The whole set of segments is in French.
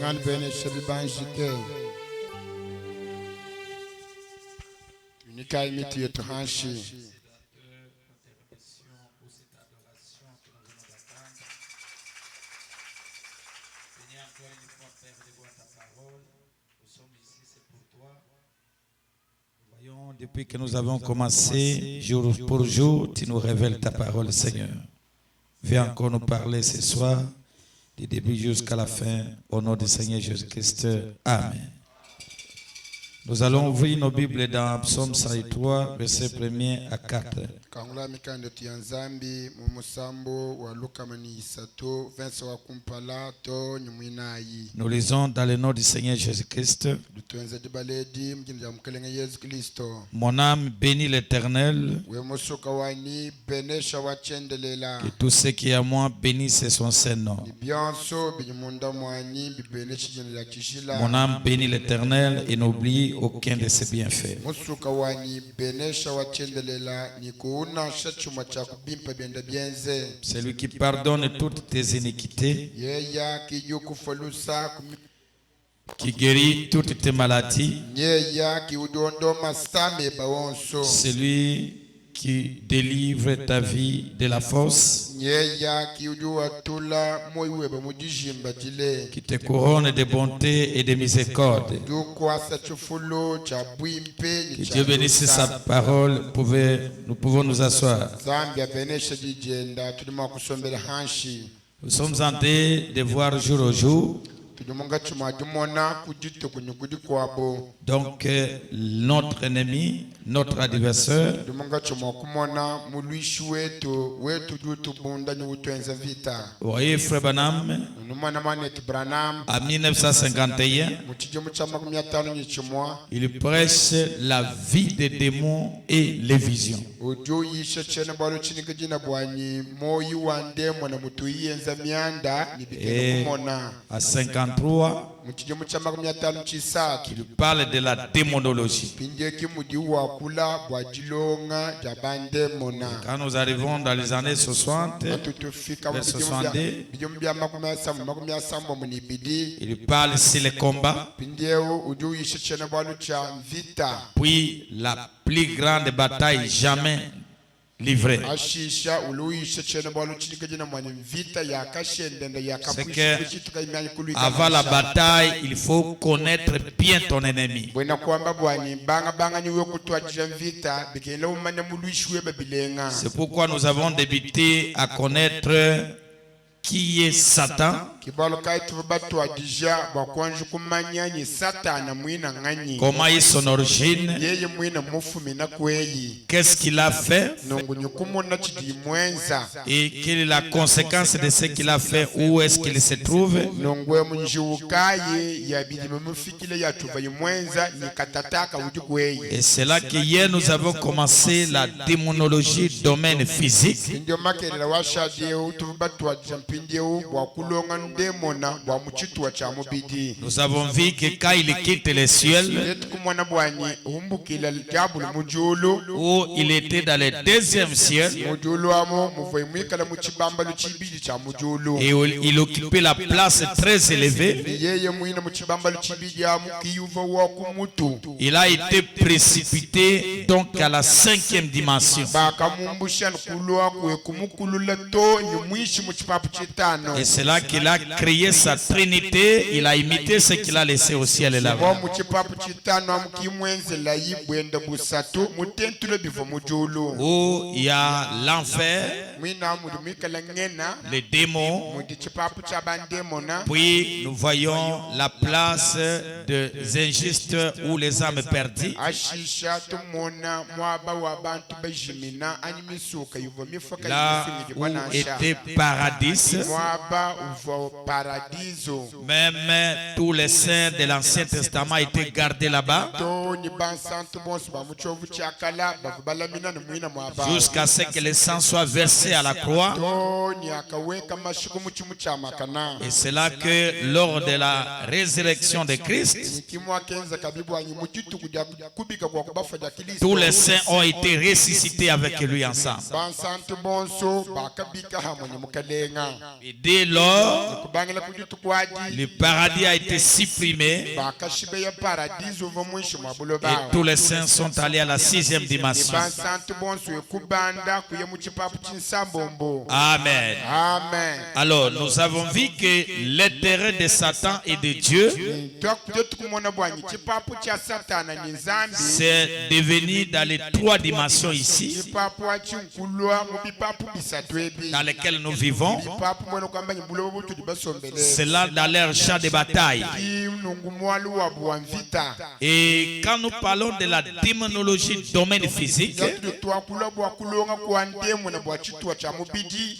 Bolingan bene shebi banjite. Unika imiti yetu hanshi. Depuis que nous avons commencé, jour pour jour, tu nous révèles ta parole, Seigneur. Viens encore nous parler ce soir, du début jusqu'à la fin, au nom du Seigneur Jésus-Christ. Amen. Nous allons ouvrir nos Bibles dans Psaume 103, versets 1er à 4. Kangula mikande tianzambi mumusambo wa Luka mani isato vensa wa kumpala to nyumuinayi. Nous lisons dans le nom du Seigneur Jésus-Christ. Dutuenza dibaledi mjinja mkelenga Yesu Kristo. Mon âme bénit l'Éternel. We mosoka wani benesha wachendelela. Et tout ce qui est à moi bénisse son Saint-Nom. Bibianso bijimunda mwani bibeneshi jenela kishila. Mon âme bénit l'Éternel et n'oublie aucun de ses bienfaits. Mosoka wani benesha wachendelela niku. C'est lui qui pardonne toutes tes iniquités, qui guérit toutes tes maladies. C'est lui qui délivre ta vie de la fosse, qui te couronne de bonté et de miséricorde. Que Dieu bénisse sa parole. Nous pouvons nous asseoir. Nous sommes en train de voir jour au jour. Donc notre ennemi, notre adversaire, vous voyez Frère Branham, en 1951, il prêche la vie des démons et les visions. Et à 53, il parle de la démonologie. Quand nous arrivons dans les années 60, vers 62, il parle sur les combats. Puis la plus grande bataille jamais livrée. C'est que avant la bataille, il faut connaître bien ton ennemi. C'est pourquoi nous avons débuté à connaître qui est Satan, comment est son origine, qu'est-ce qu'il a fait et quelle est la conséquence de ce qu'il a fait, où est-ce qu'il se trouve. Et c'est là qu'hier nous avons commencé la démonologie domaine physique. Nous avons vu que quand il quitte les cieux, où il était dans le deuxième ciel, et il occupait la place très élevée, il a été précipité donc à la 5e dimension. Et c'est là qu'il a créé sa trinité. Il a imité ce qu'il a laissé au ciel et là-bas. Où il y a l'enfer, les démons. Puis nous voyons la place des injustes ou les âmes perdues. Là où était paradis. Même tous les saints de l'Ancien Testament étaient gardés là-bas, jusqu'à ce que le sang soit versé laissé à la croix. Et c'est là que lors de la résurrection de Christ, tous les saints ont été ressuscités avec lui ensemble. Et dès lors, le paradis a été supprimé et tous les saints sont allés à la 6e dimension. Amen. Alors, nous avons vu que l'intérêt de Satan et de Dieu, c'est de venir dans les 3 dimensions ici, dans lesquelles nous vivons. C'est là dans leur champ de bataille. Et quand nous parlons de la démonologie du domaine physique,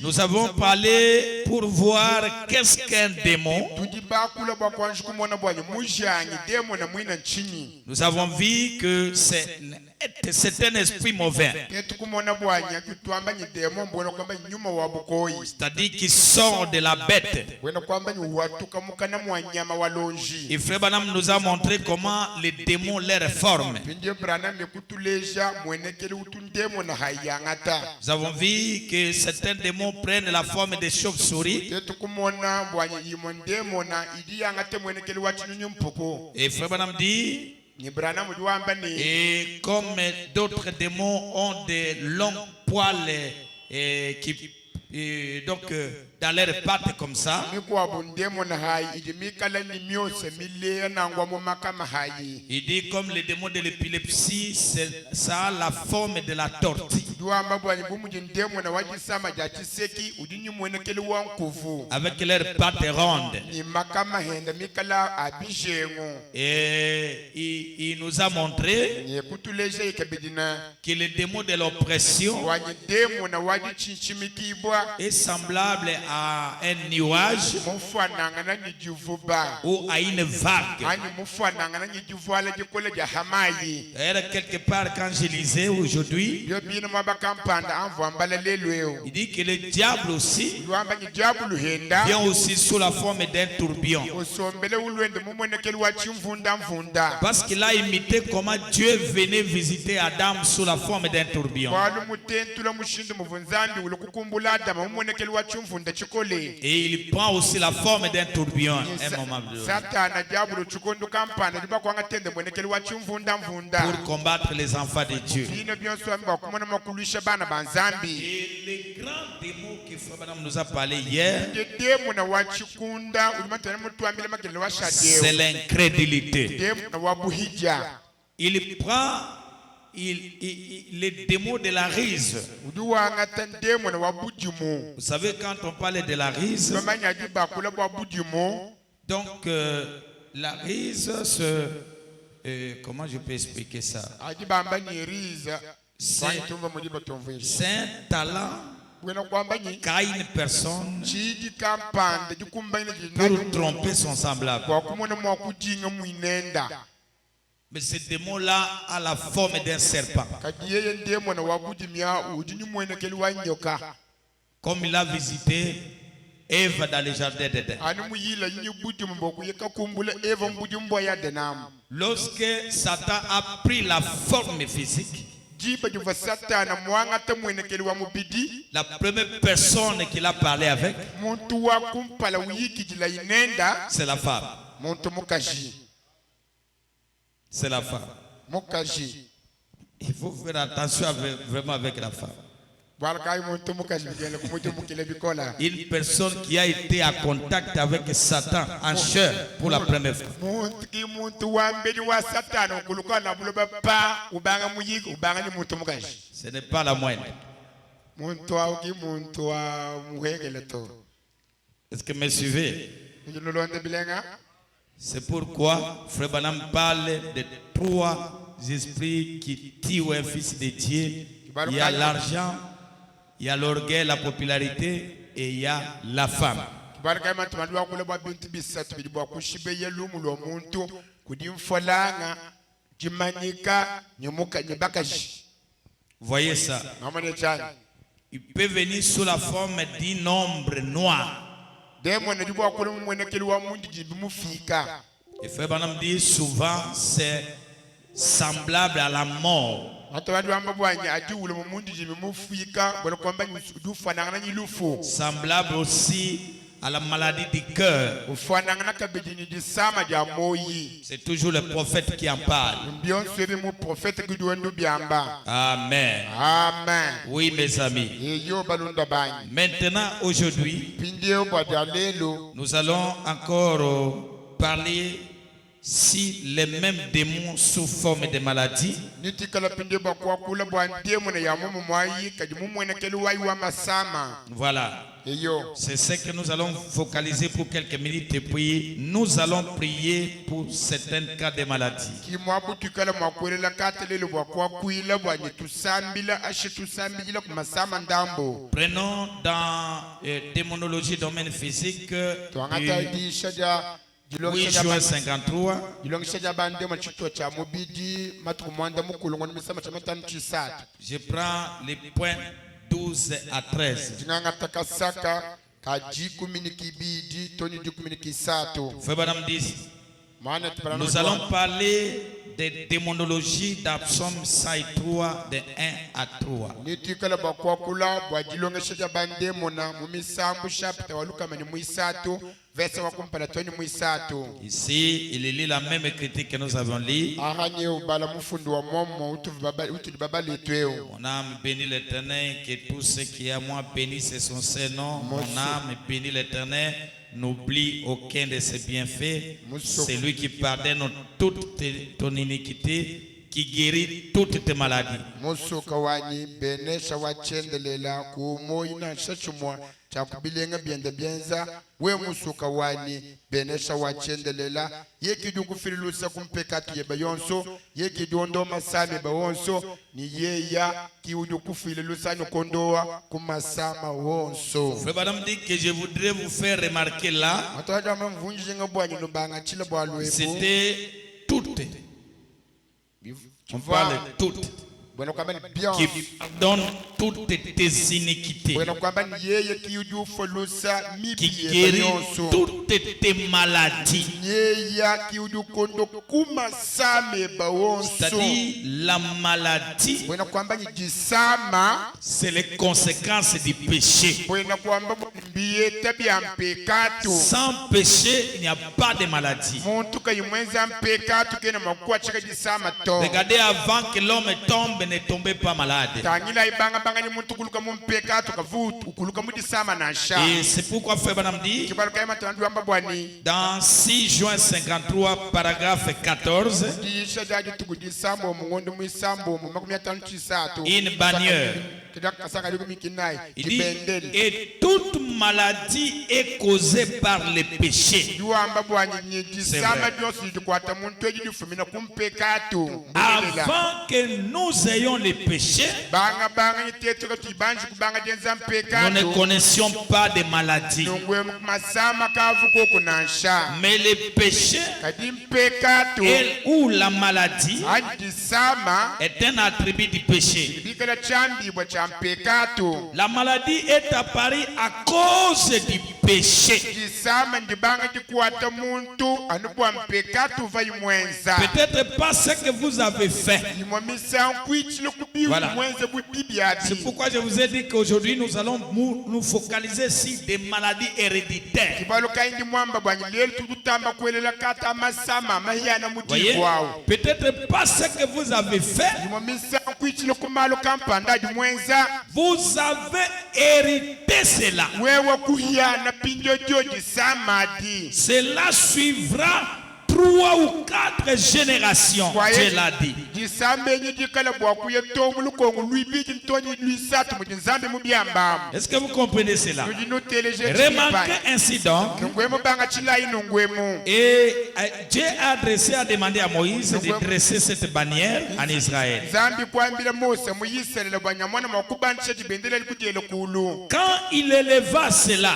nous avons parlé pour voir qu'est-ce qu'un démon. Nous avons vu que c'est un esprit mauvais. C'est-à-dire qu'il sort de la bête. Et Frère Branham nous a montré comment les démons les forment. Nous avons vu que certains démons prennent la forme des chauves-souris. Et Frère Branham dit, et comme d'autres démons ont des longs poils donc dans leurs pattes comme ça, il dit comme les démons de l'épilepsie, ça a la forme de la tortue, avec leurs pattes rondes. Et il nous a montré que les démons de l'oppression est semblable à un nuage ou à une vague. Et quelque part, quand je lisais aujourd'hui, il dit que le diable aussi vient aussi sous la forme d'un tourbillon, parce qu'il a imité comment Dieu venait visiter Adam sous la forme d'un tourbillon. Et il prend aussi la forme d'un tourbillon à un moment donné, pour combattre les enfants de Dieu. Et les grands démons que Frère Branham nous a parlé hier, c'est l'incrédulité. Il prend les démons de la rise. Vous savez, quand on parle de la rise, donc la rise, comment je peux expliquer ça? C'est un talent qu'a une personne pour tromper son semblable. Mais ce démon-là a la forme d'un serpent, comme il a visité Ève dans le jardin d'Éden. Lorsque Satan a pris la forme physique, la première personne qu'il a parlé avec, c'est la femme. C'est la femme. Il faut faire attention vraiment avec la femme. Une personne qui a été en contact avec Satan en chair pour la première fois. Ce n'est pas la moindre. Est-ce que vous me suivez? C'est pourquoi Frère Branham parle de 3 esprits qui tuent un fils de Dieu. Il y a l'argent, il y a l'orgueil, la popularité, et il y a la femme. Voyez ça. il peut venir sous la forme d'un ombre noire. Et Frère Branham dit souvent c'est semblable à la mort. Semblable aussi à la maladie du cœur. C'est toujours le prophète qui en parle. Amen. Amen. Oui, mes amis. Maintenant, aujourd'hui, nous allons encore parler si les mêmes démons sous forme de maladie. Voilà. C'est ce que nous allons focaliser pour quelques minutes et puis nous allons prier pour certains cas de maladie. Prenons dans démonologie domaine physique du 8 juin 53. Je prends les points 12 à 13. Nous allons parler de démonologie dans Psaume 103 de 1 à 3. Ici, il lit la même critique que nous avons lue. Mon âme bénit l'Éternel, que tout ce qui est à moi bénisse son Saint-Nom. Mon âme bénit l'Éternel, n'oublie aucun de ses bienfaits. C'est lui qui pardonne toute ton iniquité, qui guérit toutes tes maladies. Chakubilenga bienda bienza we musuka wani benesha wachendelela yeki dukufirilusa kumpekatu yeba yonso yeki dondo masame ba wonso ni yeya ki udukufirilusa nokondoa kumasama wonso. Frère Branham dit que je voudrais vous faire remarquer là, c'était toutes. On parle toutes. Qui donne toutes tes iniquités, qui guérit toutes tes maladies. C'est-à-dire la maladie, c'est les conséquences du péché. Sans péché, il n'y a pas de maladie. Regardez, avant que l'homme tombe, ne tombez pas malade. Et c'est pourquoi Frère Branham dit dans 6 juin 53 paragraphe 14, une bannière, il dit, et toute maladie est causée par les péchés. C'est vrai. Avant que nous ayons les péchés, nous ne connaissions pas de maladies. Mais les péchés ou la maladie est un attribut du péché. La maladie est apparue à cause du péché. Peut-être pas ce que vous avez fait. Voilà. C'est pourquoi je vous ai dit qu'aujourd'hui nous allons nous focaliser sur des maladies héréditaires. Voyez, peut-être pas ce que vous avez fait. Vous avez hérité cela. Cela suivra 3 ou 4 générations, Dieu l'a dit. Est-ce que vous comprenez cela? Remarquez ainsi donc, et Dieu a demandé à Moïse de dresser cette bannière en Israël. Quand il éleva cela,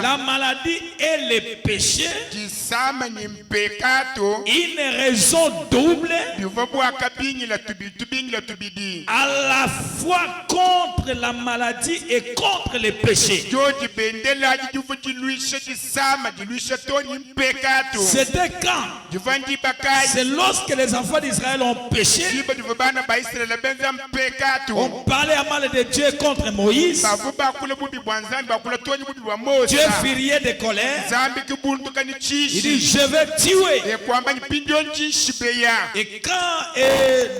la maladie et les péchés Jisama ni mpekato. une raison double Yuvabwa kabinyi la tubidi. à la fois contre la maladie et contre les péchés. George Bendela juvuji luisha jisama jiluisha toni mpekato. C'était quand? Juvandi bakai. C'est lorsque les enfants d'Israël ont péché. Jiba juvabana ba Israel benza mpekato. On parlait à mal de Dieu contre Moïse. Bavuba kula bubi bwanzambi bakula toni bubi bwa Mose. Dieu furieux de colère. Zambi kibundu kanichishi. Il dit je vais tuer. Et kwamba nipindonji shibeya. Et quand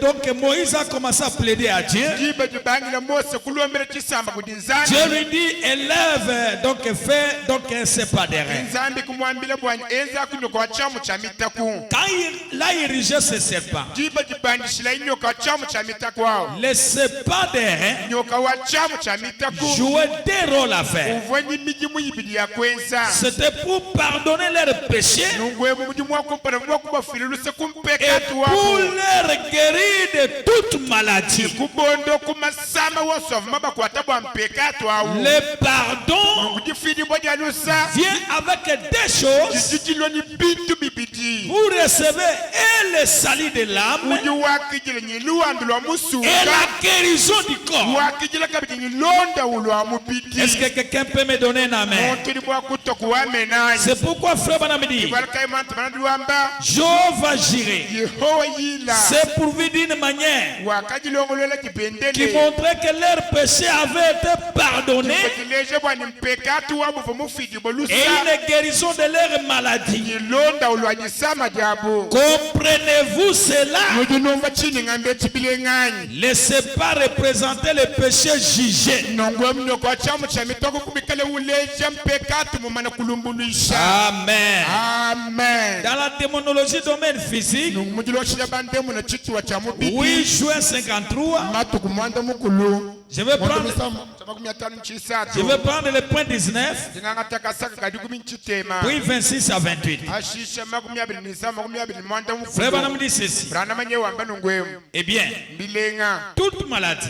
donc Moïse a commencé à plaider à Dieu, Jiba jubangi la Mose kulombera chisamba kudinzambi. Dieu lui dit élève donc fais donc un sépadérin. Nzambi kumwambila bwani enza kunyoko chamu cha mitaku. Quand il a érigé ce serpent, Jiba jibandishila inyoka chamu cha mitaku wao. le sépadérin Nyoka wa chamu cha mitaku. jouait deux rôles à faire. Uvweni miji muyibidi ya kwenza. C'était pour pardonner leurs péchés Nungwe mji mwako mpana mwako bafiluluse et kumpekatu pour wao. leur guérir de toute maladie. Kubondo kumasama wosovu maba kwatabwa mpekatu wao. Le pardon Kujifidi moja nusa. vient avec des choses. Jijilo ni bintu bibidi. Vous recevez et le salut de l'âme Uji wakijile ni luandulwa musuka. et la guérison du corps. Wakijile kabidi ni londa ulwa mubidi. Est-ce que quelqu'un peut me donner un amen? Monturi bwa kutokuwa menai. C'est pourquoi frère Branham dit Ibalkai manta manduamba. Jehovah Jireh Yehowa yila. s'est pourvu d'une manière Wakajilongolola kipendele. qui montrait que leurs péchés avaient été pardonnés Kileje bwa ni mpekatu wabo vomufidi bolusa. et une guérison de leurs maladies. Londa ulwanyisama jabu. Comprenez-vous cela? Mujunumba chini ngambe chibile ngani. Laissez pas représenter les péchés jugés. Nongwe mnyoko chamu cha mitoko kumikale uleja mpekatu mumana kulumbuluisha. Amen. Amen. Dans la démonologie domaine physique, Mujilo shila bande muna chitu wa chamu bidi. 8 juin 53, Matu kumwanda mukulu. je vais prendre le point 19, puis 26 à 28. Frère Branham dit ceci. Eh bien, toute maladie.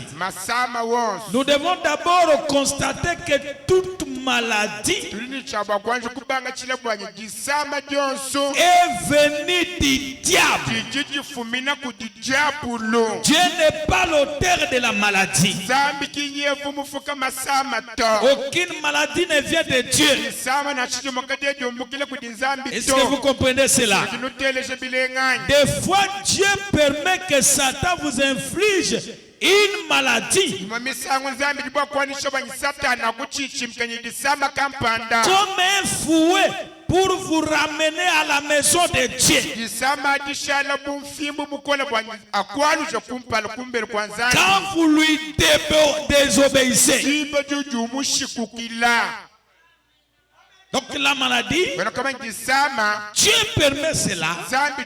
Nous devons d'abord constater que toute maladie est venue du diable. Dieu n'est pas l'auteur de la maladie. Aucune maladie ne vient de Dieu. Est-ce que vous comprenez cela? Des fois, Dieu permet que Satan vous inflige une maladie comme un fouet pour vous ramener à la maison de Dieu. Quand vous lui désobéissez. Donc la maladie, Dieu permet cela. Quand il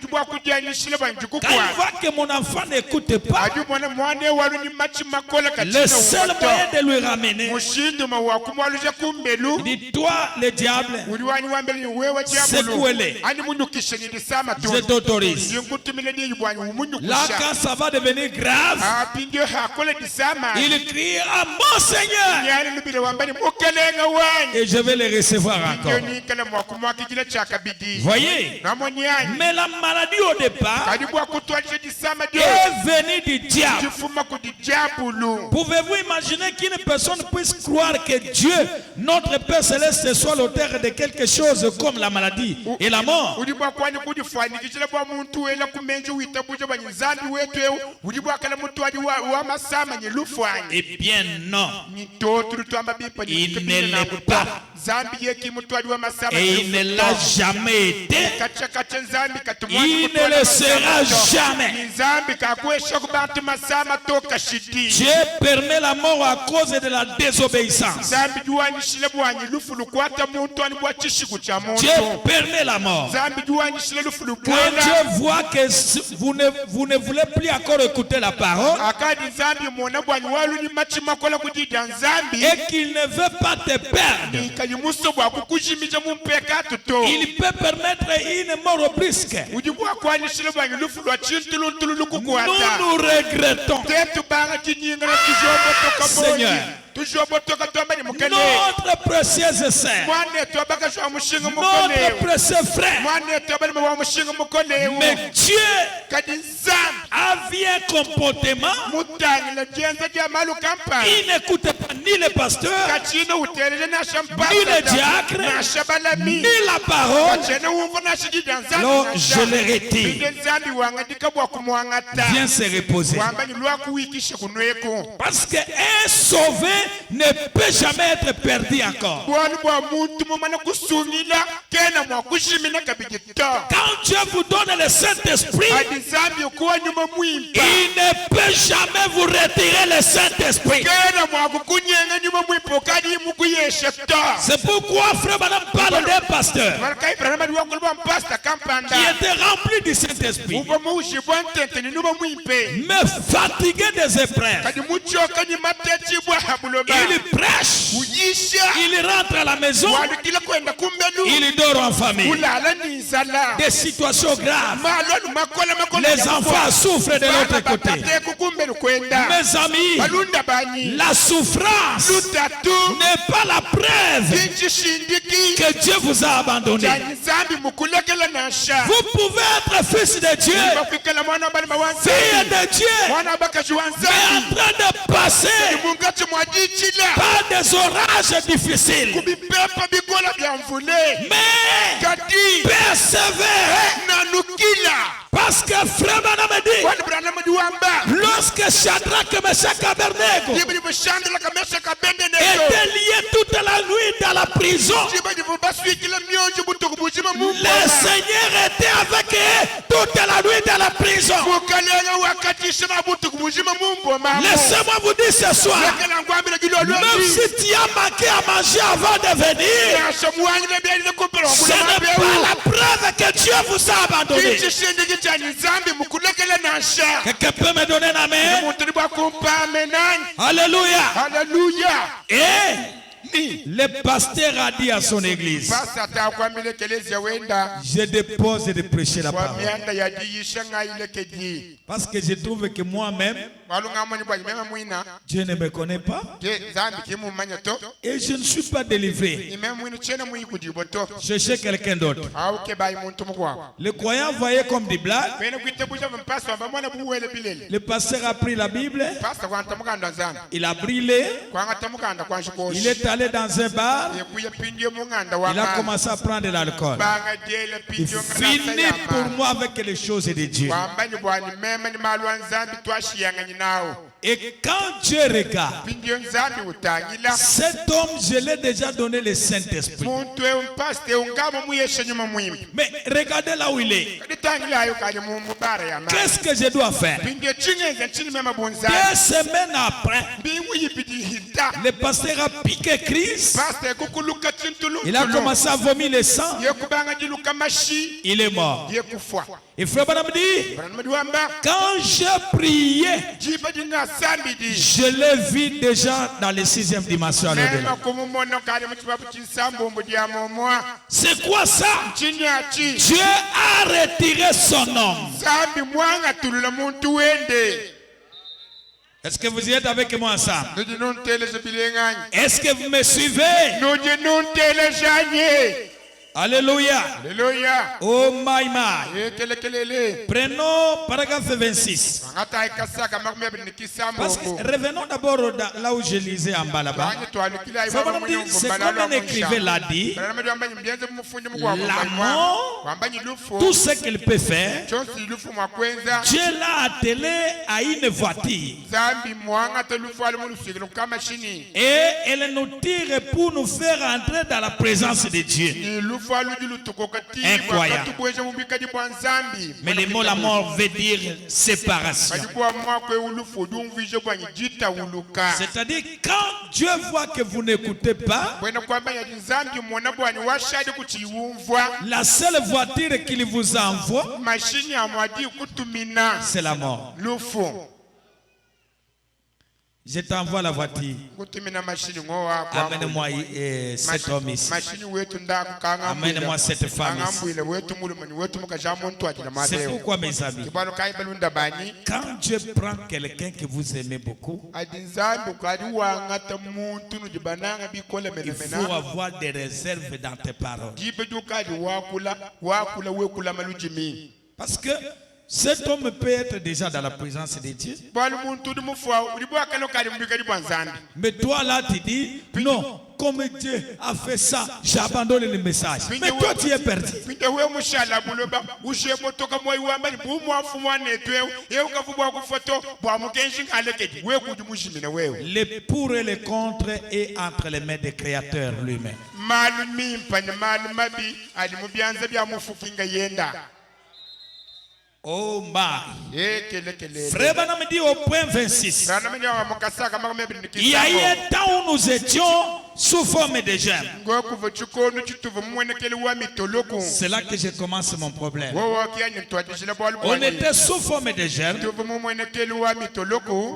voit que mon enfant n'écoute pas, le seul moyen de lui ramener, il dit, toi le diable, secouez-les. Je t'autorise. Là, quand ça va devenir grave, il crie à mon Seigneur et je vais le recevoir encore. Voyez, mais la maladie au départ est venue du diable. Pouvez-vous imaginer qu'une personne puisse croire que Dieu, notre Père Céleste, soit l'auteur de quelque chose comme la maladie et la mort? Eh bien non, il ne l'est pas. Et il ne l'a jamais été. Il ne le sera jamais. Dieu permet la mort à cause de la désobéissance. Dieu permet la mort. Quand Dieu voit que vous ne voulez plus encore écouter la parole et qu'il ne veut pas te perdre, il peut permettre une mort brusque. Nous nous regrettons. Seigneur, toujours botoka tomba ni mukene notre précieuse sœur, mwana tobaka shwa mushinga notre mukone précieux frère. mwana toba ni wa mushinga mukone Mais Dieu kadi nzambi a vu un comportement. mutangi la jenza dia malu kampa Il n'écoutait pas ni le pasteur, kachino utelele na shampa ni le diacre, na shabalami ni la parole. kachena umva na shidi danzambi Alors je le retire. nzambi wanga dikabwa kumwangata Viens se reposer. wamba ni lwa kuwikisha kunweko Parce qu'un sauvé ne peut jamais être perdu encore. bwani bwa muntu mumana kusungila kena mwa kushimina kabigita Quand Dieu vous donne le Saint-Esprit, adi nzambi kuwa nyuma mwimpa il ne peut jamais vous retirer le Saint-Esprit. kena mwa kukunyenga nyuma mwimpa kadi mukuyesha ta C'est pourquoi frère Madame parle d'un pasteur maraka ibrahima diwa kulwa mpasta kampanda qui était rempli du Saint-Esprit, uva mushi bwantente ni nyuma mwimpe mais fatigué des épreuves. kadi muchoka ni matechi bwa habuloba Il prêche, uyisha il rentre à la maison, walukila kwenda kumbelu il dort en famille. ulala ni nzala Des situations graves. malonu makola Les enfants souffrent de l'autre côté. kukumbelu kwenda Mes amis, balunda bani la souffrance lutatu n'est pas la preuve kinchishindiki que Dieu vous a abandonné. jani nzambi mukulekela nasha Vous pouvez être fils de Dieu, bakwikala mwana bali fille mawanzambi de Dieu, mwana bakashi mais en wanzambi train de passer mungati mwajichila par des orages difficiles. kubipepa bikola bya mvule Mais kati persévérez, nanukila parce que frère Branham dit, kwani branama diwamba lorsque Shadrach, Meshach et Abednego jibu libushandila kamesha kabende étaient neyo liés toute la nuit dans la prison, jibu libubaswikila myonji butuku bujima le mumbola Seigneur était avec eux toute la nuit dans la prison. mukalenga wakatisha na butuku bujima mumboma Laissez-moi vous dire ce soir, lekela ngwambira gilo même lwambi si tu as manqué à manger avant de venir, nasha muwangile byalile kumpela ce n'est pas la preuve que Dieu vous a abandonné. kinchishindiki chani nzambi mukulekela nasha Quelqu'un peut me donner un amen? muntu ni bwakumpa amenani Alléluia. haleluya Et ni le pasteur a dit à son église, pasa atakwambile ekelezia wenda je dépose de prêcher la kwa parole. myanda yadiyisha ngailekeji Parce que je trouve que moi-même, walungamoni bwanyi mema mwina Dieu ne me connaît pas te nzambi kimumanya to et je ne suis pas délivré. imema mwina chene mwikudibo to Cherchez quelqu'un d'autre. auke bayi muntu mukwako Les croyants voyaient comme des blagues. bene kwitebusha mpasa wamba mwana buwele bilele Le pasteur a pris la Bible, pasta kwantamukanda nzambi il a brûlé, kwanga tamukanda il kwanshikoshi est allé dans un bar, yekuye pindie munganda il a wa commencé à prendre de l'alcool. banga jele Il pindio finit pour moi avec les choses de Dieu. kwambani bwani mema ni malwa nzambi twashiyanganye nawo Et quand Dieu regarde, pindio nzambi utangila cet homme, je l'ai déjà donné le Saint-Esprit. muntu umpaste ungamo muyeshe nyuma mwimbi Mais regardez là où il est. kaditangilayo kali mubara ya mama Qu'est-ce que je dois faire? pindio chingenza chini mema bunzambi 2 semaines après, mbingu yipidi hita le pasteur a piqué Christ. paste kukuluka chintulu Il a commencé à vomir le sang. yekubanga jiluka mashi Il est mort. yekufwa Et frère Branham dit, branama diwamba quand j'ai prié, jipa dinga sambi di je l'ai vu déjà dans les 6e dimension à l'au-delà. mema kumumono kali muchibabu chinsambumbu dia momwa C'est quoi ça? chinyachi Dieu a retiré son nom. zambi mwanga tulula muntu wende Est-ce que vous y êtes avec moi ensemble? nuji nunteleze bilenganye Est-ce que vous me suivez? nuji nuntelezanye Alléluia. haleluya Oh my my. ekelekelele Prenons paragraphe 26. angata ikasaka makumi abiri Parce nikisambumbu que revenons d'abord là où je lisais en bas là-bas. banye twalikila Frère Branham dit, c'est comme un écrivain l'a dit, branama diwambanye mbienze mumufunde mugwako l'amour, wambanye lufu tout ce qu'il peut faire, chonsi lufu mwakwenza Dieu l'a attelé à une voiture. zambi mwanga te lufu ali mulusikilo kamashini Et elle nous tire pour nous faire entrer dans la présence de Dieu. ni lufu aluji lutukoka Incroyable. katubweze mubikadi bwa nzambi Mais le mot la mort veut dire séparation. kadibwa mwakwe ulufu dumvije bwanyi jita uluka C'est-à-dire quand Dieu voit que vous n'écoutez pas, bwena kwamba yadi nzambi mwona bwanyi washadi kuchiwumvwa la seule voiture qu'il vous envoie, mashini amwadi kutumina c'est la mort. lufu Je t'envoie la voiture. Amène-moi cet homme ici. Amène-moi cette femme ici. C'est pourquoi, mes amis, quand Dieu prend quelqu'un que vous aimez beaucoup, il faut avoir des réserves dans tes paroles. Parce que cet homme peut être déjà dans la présence de Dieu. Mais toi là, tu dis, non, comme Dieu a fait ça, j'abandonne le message. Mais toi, tu es perdu. Les pour et les contre est entre les mains du Créateur lui-même. Oh my. Frère Branham dit au point 26. Il y a eu un temps où nous étions sous forme de germes. C'est là que je commence mon problème. On était sous forme de germes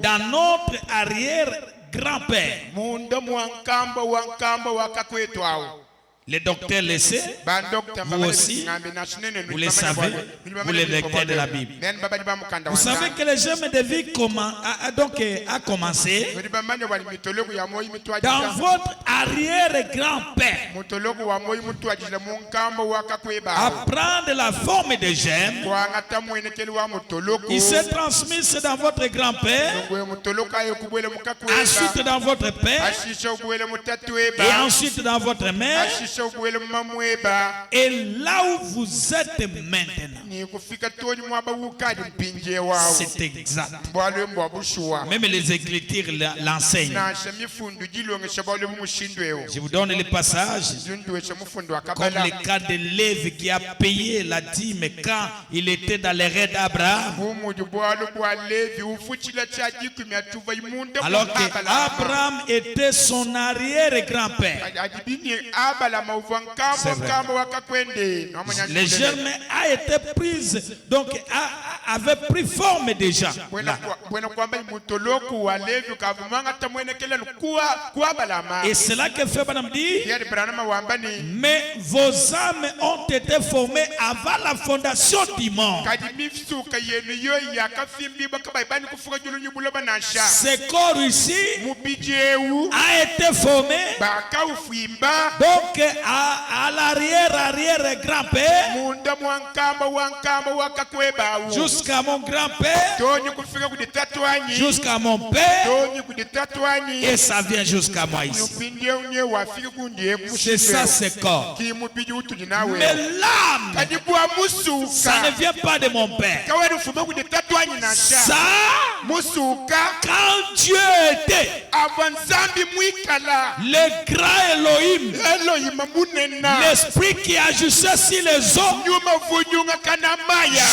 dans notre arrière-grand-père. Les docteurs le savent, vous aussi, vous le savez, vous les lecteurs de la Bible. Vous savez que le germe de vie a commencé dans votre arrière-grand-père à prendre la forme de germe. Il s'est transmis dans votre grand-père, ensuite dans votre père, et ensuite dans votre mère. Et là où vous êtes maintenant, c'est exact. Même les Écritures l'enseignent. Je vous donne le passage, comme le cas de Lévi qui a payé la dîme quand il était dans les raids d'Abraham. Alors qu'Abraham était son arrière-grand-père. Le germe a été prise, donc avait pris forme déjà. Et c'est là que Frère Branham dit, mais vos âmes ont été formées avant la fondation du monde. Ce corps ici a été formé donc à l'arrière-grand-père jusqu'à mon grand-père, jusqu'à mon père, et ça vient jusqu'à moi ici. C'est ça ce corps. Mais l'âme, ça ne vient pas de mon père. Ça, quand Dieu était le grand Elohim, l'esprit qui agissait sur les eaux,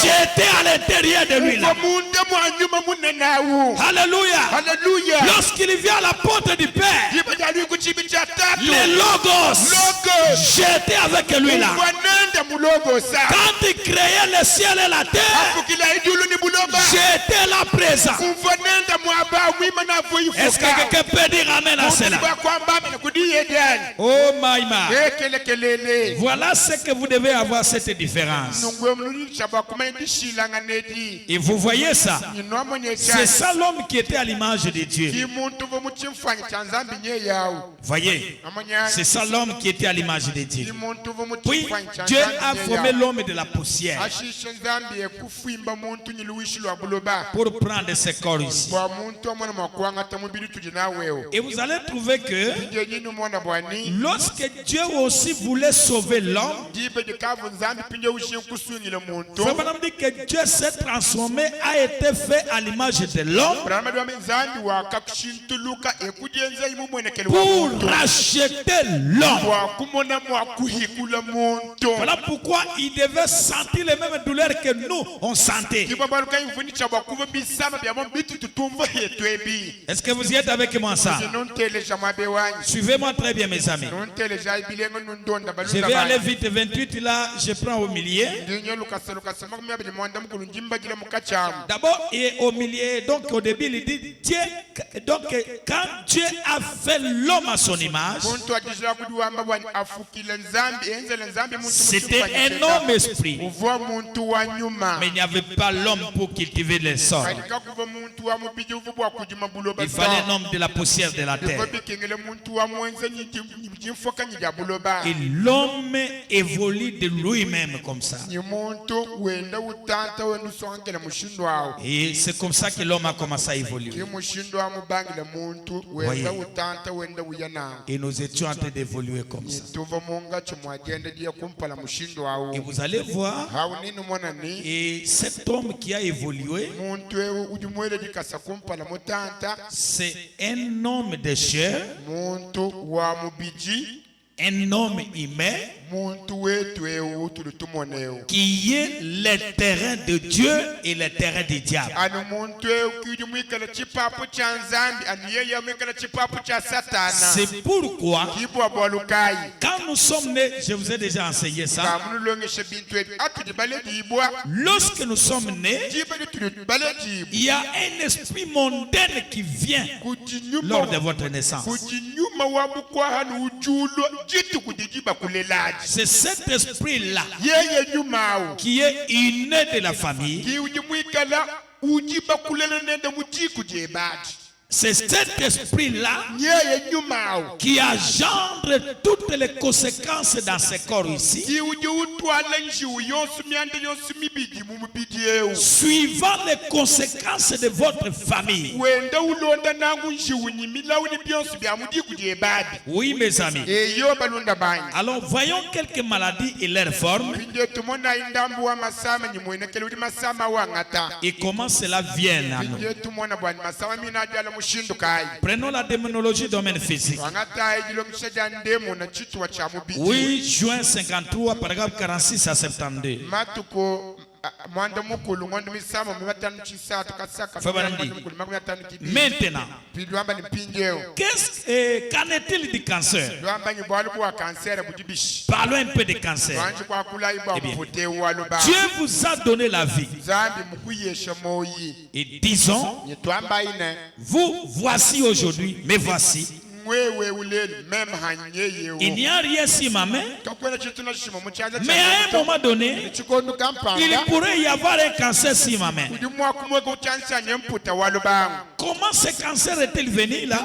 j'étais à l'intérieur de lui là. Alléluia. Lorsqu'il vient à la porte du Père, le Logos, j'étais avec lui là. Quand il créait le ciel et la terre, j'étais là présent. Est-ce que quelqu'un peut dire amen à cela? Oh Maïma. Voilà ce que vous devez avoir, cette différence. Et vous voyez ça? C'est ça l'homme qui était à l'image de Dieu. Voyez, c'est ça l'homme qui était à l'image de Dieu. Puis Dieu a formé l'homme de la poussière pour prendre ce corps ici. Et vous allez trouver que lorsque Dieu aussi voulait sauver l'homme, Frère Branham dit que Dieu s'est transformé, a été fait à l'image de l'homme pour racheter l'homme. Voilà Voilà pourquoi il devait sentir les mêmes douleurs que nous, on sentait. Est-ce que vous y êtes avec moi ça? Suivez-moi très bien mes amis. Je vais aller vite, 28 là, je prends au milieu. D'abord, et au milieu, donc au début, il dit Dieu, donc quand Dieu a fait l'homme à son image, c'était un homme esprit. Mais il n'y avait pas l'homme pour cultiver les sols. Il fallait un homme de la poussière de la terre. Et l'homme évolue de lui-même comme ça. Et c'est comme ça que l'homme a commencé à évoluer. Voyez. Et nous étions en train d'évoluer comme ça. Et vous allez voir, et cet homme qui a évolué, c'est un homme de chair, un homme humain, qui est le terrain de Dieu et le terrain du diable. C'est pourquoi, quand nous sommes nés, je vous ai déjà enseigné ça, lorsque nous sommes nés, il y a un esprit mondain qui vient lors de votre naissance. C'est cet esprit-là qui est inné de la famille. C'est cet esprit-là qui engendre toutes les conséquences dans ce corps ici, suivant les conséquences de votre famille. Oui, mes amis. Alors, voyons quelques maladies et leurs formes et comment cela vient à nous. Prenons la démonologie domaine physique. Oui, juin 53, paragraphe 46 à 72. Maintenant, qu'en est-il du cancer? Parlons un peu de cancer. Eh bien, Dieu vous a donné la vie. Et disons, vous voici aujourd'hui, mais voici. Il n'y a rien sur ma main, mais à un moment donné, il pourrait y avoir un cancer sur ma main. Comment ce cancer est-il venu là?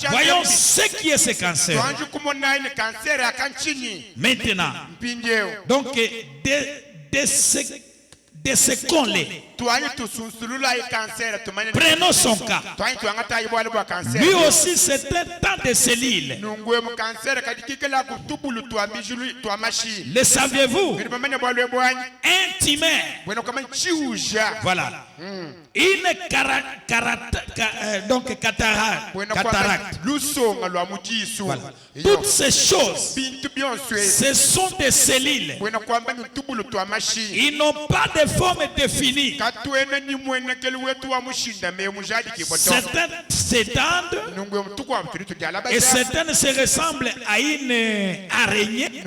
Voyons ce qui est ce cancer. Maintenant, donc, de ce qu'on l'est. Prenons son cas. Lui aussi, c'est un tas de cellules. Le saviez-vous? Intimaire. Voilà. Une cataracte. Voilà. Toutes ces choses, ce sont des cellules. Ils n'ont pas de forme définie. Certaines s'étendent et certaines se ressemblent à une araignée.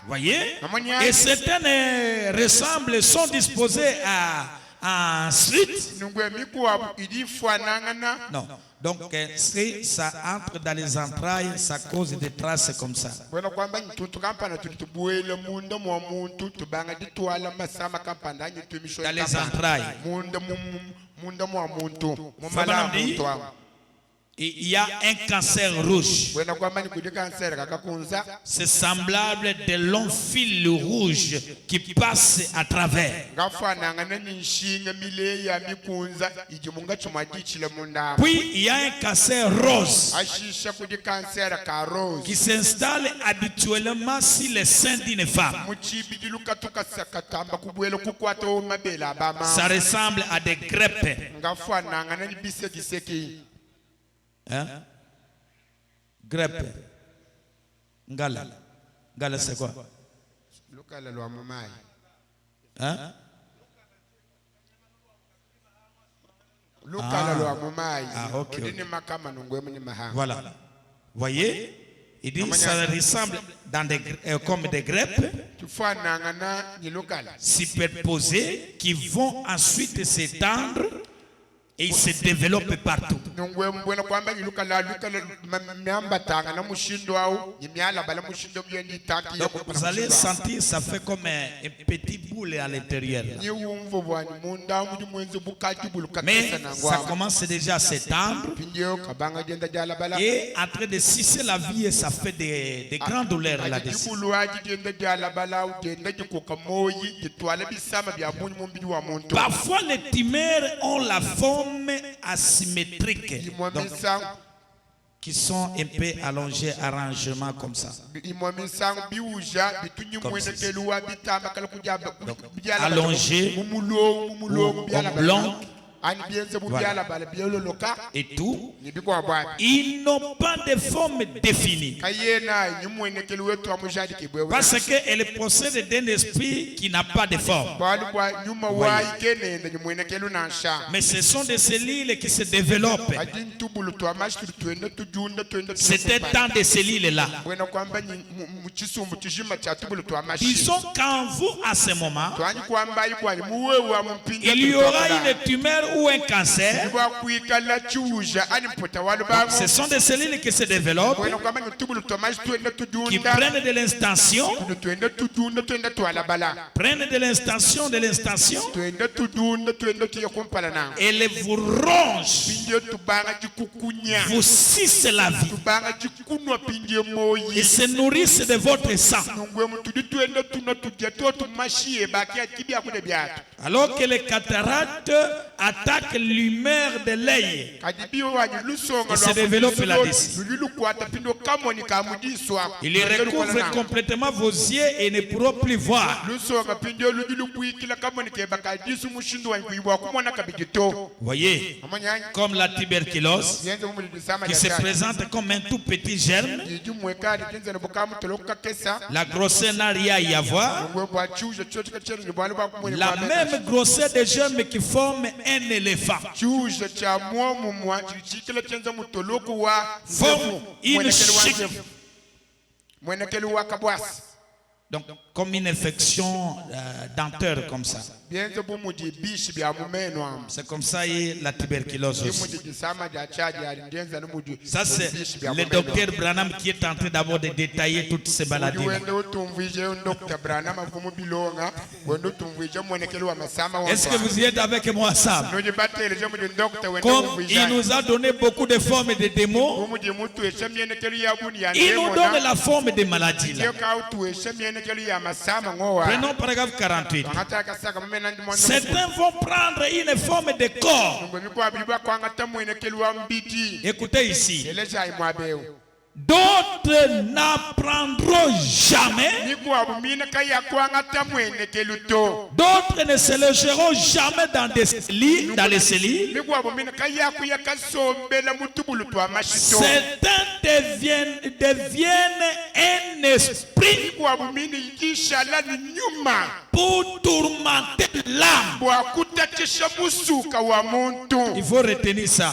Voyez? Et certaines ressemblent, sont disposées à suite. Non. Donc, si ça entre dans les entrailles, ça cause des traces comme ça. Dans les entrailles. Il y a un cancer rouge. C'est semblable de longs fils rouges qui passent à travers. Puis il y a un cancer rose qui s'installe habituellement sur les seins d'une femme. Ça ressemble à des crêpes. Hein? Grep. Ngala. Ngala c'est quoi? Hein? Ah, ok. Voilà. Voyez? Il dit ça ressemble dans comme des greppes superposées qui vont ensuite s'étendre et ils se développent partout. Donc vous allez sentir, ça fait comme un petit boule à l'intérieur. Mais ça commence déjà à s'étendre et en train de sucer la vie et ça fait des grandes douleurs là-dessus. Parfois les tumeurs ont la forme asymétrique, donc, qui sont un peu allongés, arrangements comme ça. Donc, allongés ou oblongs. Voilà. Et tout, ils n'ont pas de forme définie. Parce qu'elle possède d'un esprit qui n'a pas de forme. Mais ce sont des cellules qui se développent. C'est un temps de cellules-là. Disons qu'en vous, à ce moment, il y aura une tumeur ou un cancer. Donc, ce sont des cellules qui se développent, qui prennent de l'extension, et les vous rongent, vous sucent la vie et se nourrissent de votre sang. Alors que les cataractes attaquent l'humeur de l'œil et se développent là-dessus. Il recouvre complètement vos yeux et ne pourront plus voir. Voyez, comme la tuberculose qui se présente comme un tout petit germe. La grossesse n'a rien à y avoir. La même grossesse des germes qui forment un éléphant forme une chic. Donc, comme une infection dentaire comme ça. C'est comme ça et la tuberculose aussi. Ça, c'est le docteur Branham qui est en train d'abord de détailler toutes ces maladies. Est-ce que vous y êtes avec moi, Sam? Comme il nous a donné beaucoup de formes de démons, il nous donne la forme des maladies. Là. Prenons paragraphe 48. Certains vont prendre une forme de corps. Écoutez ici. D'autres n'apprendront jamais. D'autres ne se logeront jamais dans les cellules. Certains deviennent un esprit pour tourmenter l'âme. Il faut retenir ça.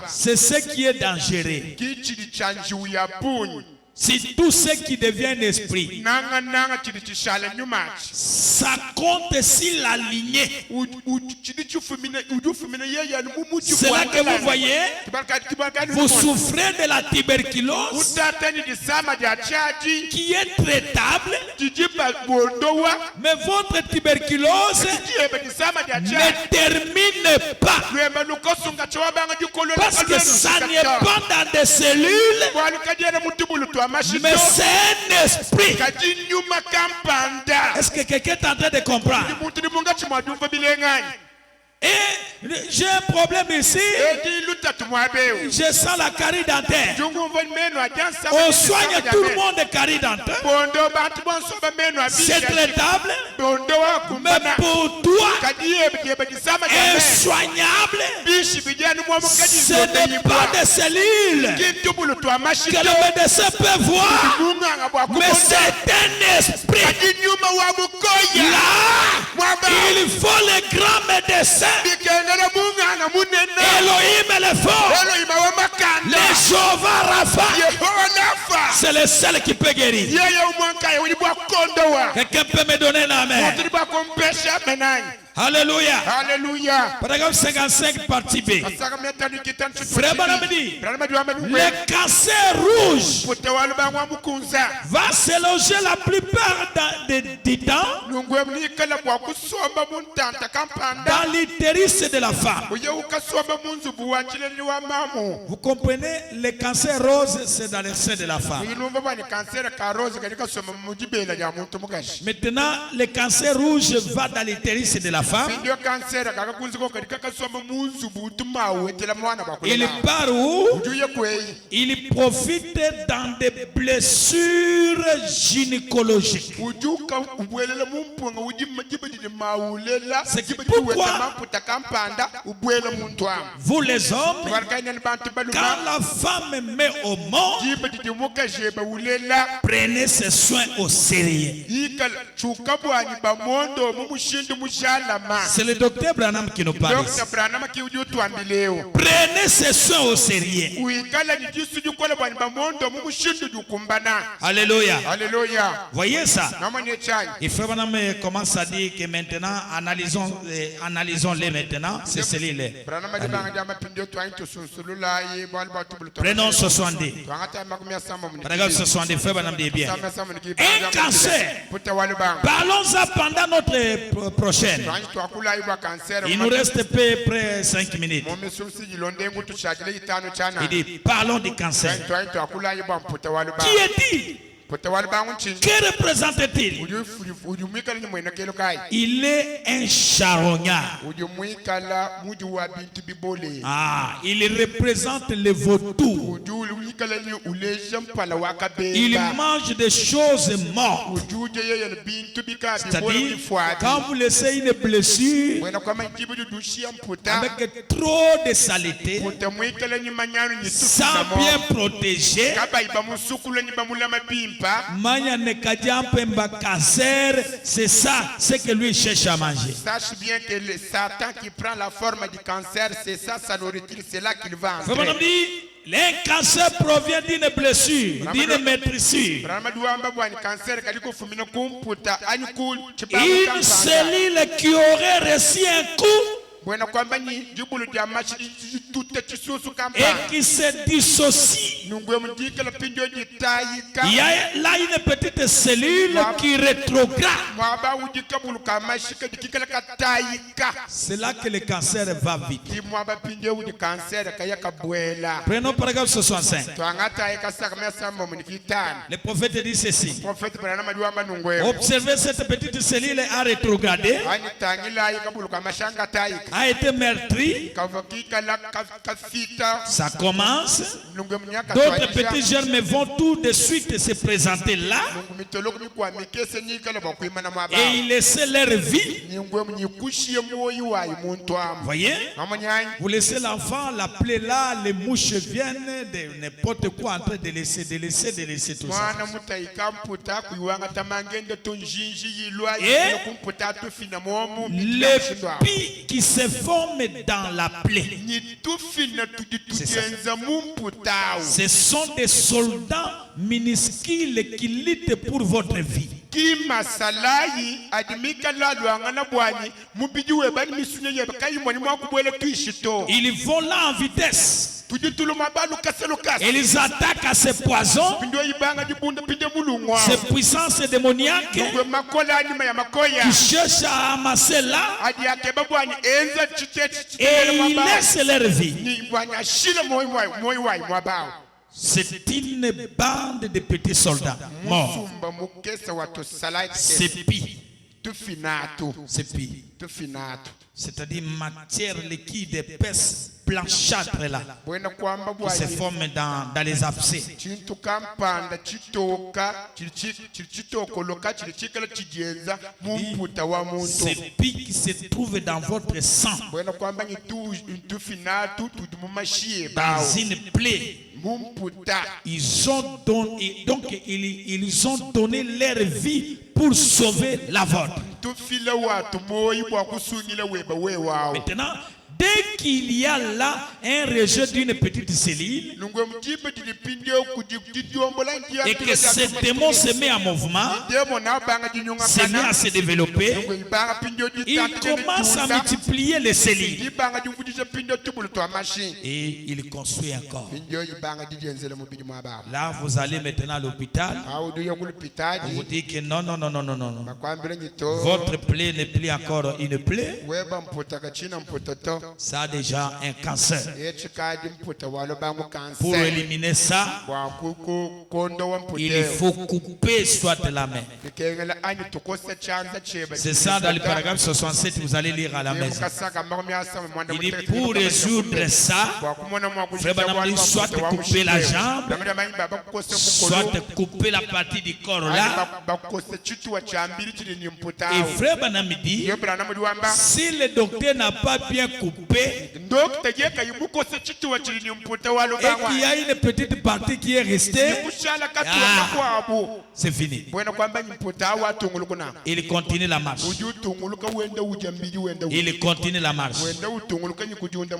C'est ce qui est dangereux. Si tout ce qui devient esprit, ça compte si la lignée. C'est là que vous voyez, vous souffrez de la tuberculose qui est traitable, mais votre tuberculose ne termine pas. Parce que ça n'est pas dans des cellules, mais c'est un esprit. Est-ce que quelqu'un est en train de comprendre? Et j'ai un problème ici. edi lutatu mwabeu Je sens la carie dentaire. jungu mvoni meno ajansa On soigne tout le monde de carie dentaire. bondo bantu bonso ba meno C'est abisha traitable. bondo wa Mais kumbana pour toi, kadiye bje bajisama jambe insoignable, bishi bijani mwa mukadi ce n'est pas des cellules kintubulu twa que mashito le médecin peut voir, munganga bwa mais kubonda c'est un esprit. kadi nyuma wa mukoya Là, mwaba il faut les grands médecins. bikengera munganga munene Elohim est le fort. elo imawa makanda Les Jéhovah Rapha, Yehova nafa c'est le seul qui peut guérir. yeye umwankaye uli bwa kondowa Quelqu'un peut me donner un amen. mutuli bwa kompesha menani Alléluia. haleluya Paragraphe 55, partie B. asaka metanu kitan Frère Banamidi, Branama diwa le cancer rouge putewalu bangwa mukunza va se loger la plupart du temps lungwe mnikala bwa kusomba muntanta kampanda dans l'utérus de la femme. uye ukasomba munzubu wanchileni wa mamu Vous comprenez, le cancer rose, c'est dans le sein de la femme. uyinumva bani kansera ka rose kalika soma mujibela ya muntu mugashi Maintenant, le cancer rouge va dans l'utérus de la femme. ndio kansera kakakunziko kalika kasoma munzubu utumawe tela mwana Il bakula part où? ujuye kwei Il profite dans des blessures gynécologiques. ujuka ubwelele mumpunga ujima jibadile maulela C'est jibadile pourquoi- weta mamputa kampanda ubwele muntu am Vous les hommes, tuwarkaina ni bantu quand baluma la femme met au monde, jibadile mukaje baulela prenez ses soins au sérieux. ikala chuka bwani bamondo mumushindu mushalama C'est le docteur Branham qui nous parle. Dr. Branham ki uju tuambileo Prenez ses soins au sérieux. uikala ni jisu jukola bwani bamondo mumushindu jukumbana Alléluia. haleluya Voyez ça. namanye chai Et Frère Branham commence à dire que maintenant, analysons-les maintenant. C'est celui-là. Branham di banga jama pindio twain to sunsulula ye bwali batubulu to Prenons 60. twangata makumia sama mun Paragraphe 60. Frère Branham dit bien. sama sama ni Un cancer. puta wali banga Parlons-en pendant notre prochaine. twani twakula ibwa cancer Il nous reste peu près 5 minutes. mume susi jilonde ngutu chakile itano chana Il dit, parlons du cancer. twani twakula ibwa puta wali Qui banga est-il? puta wali banga chingi Que représente-t-il? uju mwikala ni mwena kelo kai Il est un charognard. uju mwikala muji wa bintu bibole Ah, il représente le vautour. uju mwikala ni uleje mpala Il wakabeba mange des choses mortes. uju je yeye bintu bika bibole C'est-à-dire, ifwadi quand vous laissez une blessure mwena kwa manjibu dushia mputa avec trop de saleté, puta mwikala ni manyano ni sans bien protéger, kaba iba musukulu ni bamula mapimpa Manya Nekadiampemba cancer, c'est ça, c'est que lui cherche à manger. sache bien que le Satan qui prend la forme du cancer, c'est ça sa nourriture, c'est là qu'il va Frère Branham entrer. dit, le cancer provient d'une blessure, d'une maîtrisure. Branham duamba bwani cancer kaliko fumina kumputa ani kul Une cellule qui aurait reçu un coup bwana kwamba ni jibulu dia machi tutte tisusu et kampa qui se dissocie. nungwe mudike la pinjo jitayika Il y a là une petite cellule qui rétrograde. mwaba ujika bulu kamashika dikikala katayika C'est là que le cancer va vite. di mwaba pinjo udi cancer kaya kabwela Prenons paragraphe 65. twangata ikasaka mesa mo munikitana Le prophète dit ceci. prophète Branham duamba nungwe Observez cette petite cellule a rétrogradé, ani tangila ikabulu kamashanga tayika a été meurtrie. kavakika la kafita Ça commence. nungwe mnyaka D'autres petits germes vont tout de suite se présenter là nungu mitoloko mikwa mikese nikala bakwimana mwaba et ils laissent leur vie. ningwe mnyikushie moyo wa muntu am Voyez? amanyanya Vous laissez l'enfant, la plaie là, les mouches viennent, de n'importe quoi en train de laisser tout ça. mwana mutayika mputa kuiwanga tamangende tonjinji yilwa Et kumputa tufina momu les pis qui se forment dans la plaie, ni tufina C'est ça. tujenza mumputao ce sont des soldats minuscules qui luttent pour votre vie. kimasalayi adimika lalwangana bwani mubijiwe bani misunye yebe kayimwani mwakubwele tuishito Ils vont là en vitesse. tujituluma balu kaselo kasi Ils attaquent à ces poisons, pindo ibanga dibunda pinde mulungwa ces puissances démoniaques ngwe makola anima ya makoya qui cherchent à amasser là adi akeba bwani enza chitete et chitele ils mwabao laissent leur vie. ni bwani ashile moyo wai mwabao C'est une bande de petits soldats morts. musumba mukesa watu salai C'est pire. tufinatu C'est pire. tufinatu c'est-à-dire matière liquide épaisse, blanchâtre là, bwena kwamba qui se forme dans les abcès. chintu kampanda chitoka chitokoloka chikala chijenza mumputa wa muntu Ces pics qui se trouvent dans votre sang, bwena kwamba ntu finatu tudumumashie dans bawo une plaie. mumputa Ils ont donné, donc ils ont donné leur vie pour sauver la vôtre. tufile watu moyi bwa kusunyila weba wewawo Maintenant, dès qu'il y a là un rejet d'une petite cellule nungwe mjibe dilipindio kujiombola njia et que ce démon se met en mouvement, demo na banga jinyonga se met à se développer, nungwe ibanga pindio il commence à multiplier les cellules ibanga jivudisha pindio tubulu twa machine et il construit encore. pindio ibanga dijenzele mubili mwa baba Là, vous allez maintenant à l'hôpital, au duya on vous kulipitaji dit que non, non, non, non, non, non. makwambile nyito Votre plaie n'est plus encore une plaie, weba mputa kachina mputoto ça a déjà un cancer. echikadi mputa walo bangu Pour kanse éliminer ça, kwa kuku kondo wa il mpute faut couper soit la main. nikengela anyi tukosa chanza cheba C'est ça dans le paragraphe 67, vous allez lire à la maison. mukasaka makumi asanu mwanda Il dit pour résoudre ça, Frère Branham dit soit couper la jambe, soit couper la partie du corps là. Et Frère Branham dit, si le docteur n'a pas bien coupé, et qu'il y a une petite partie qui est restée, c'est fini. Il continue la marche. Il continue la marche.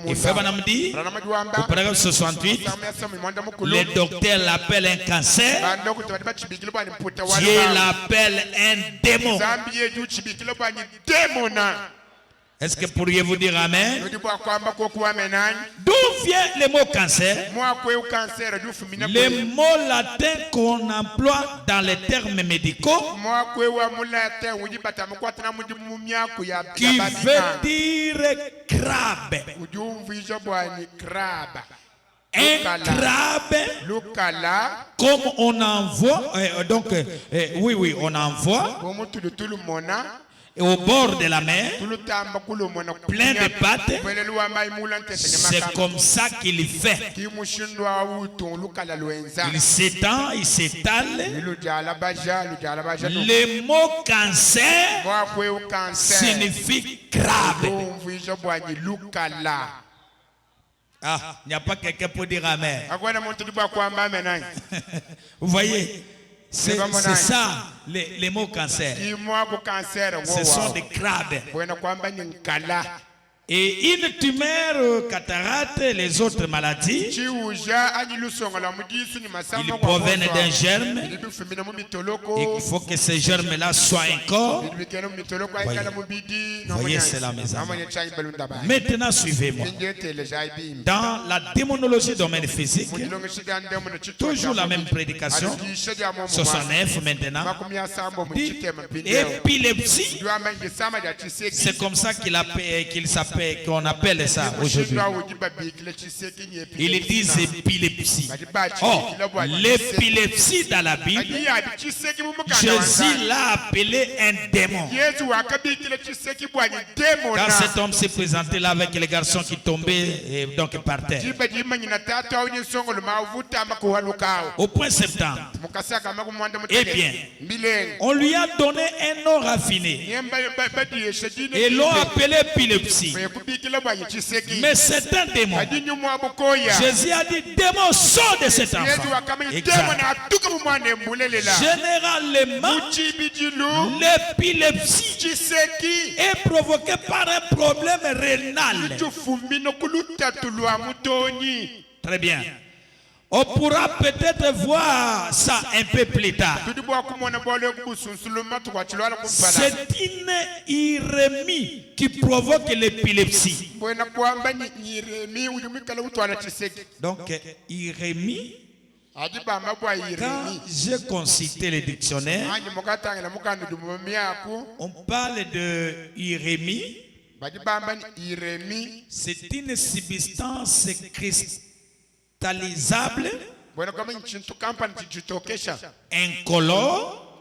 Et Frère Branham dit, au paragraphe 68, le docteur l'appelle un cancer, Dieu l'appelle un démon. Est-ce que pourriez-vous dire Amen? D'où vient le mot cancer? Le mot latin qu'on emploie dans les termes médicaux, qui veut dire crabe. Un crabe, comme on envoie, oui, on envoie au bord de la mer, plein de pattes, c'est comme ça qu'il fait. Il s'étend, il s'étale. Le mot cancer signifie crabe. Ah, il n'y a pas quelqu'un pour dire Amen. Vous voyez, c'est ça, les mots cancer. Ce sont des crabes. Et une tumeur, cataracte, les autres maladies, ils proviennent d'un germe. Et il faut que ce germe-là soit un corps. Voyez cela, mes amis. Maintenant, suivez-moi. Dans la démonologie domaine physique, toujours la même prédication, 69 maintenant, dit épilepsie. C'est comme ça qu'il s'appelle, qu'on appelle ça aujourd'hui. Ils disent épilepsie. Or, l'épilepsie dans la Bible, Jésus l'a appelé un démon. Quand cet homme s'est présenté là avec les garçons qui tombaient donc par terre, au point septembre, eh bien, on lui a donné un nom raffiné et l'ont appelé épilepsie. Mais c'est un démon. Jésus a dit, démon, sort de cet enfant. Généralement, l'épilepsie est provoquée par un problème rénal. Très bien. On pourra peut-être voir ça un peu plus tard. C'est une irémie qui provoque l'épilepsie. Donc, irémie, quand j'ai consulté le dictionnaire, on parle de irémie. C'est une substance cristallisable, incolore,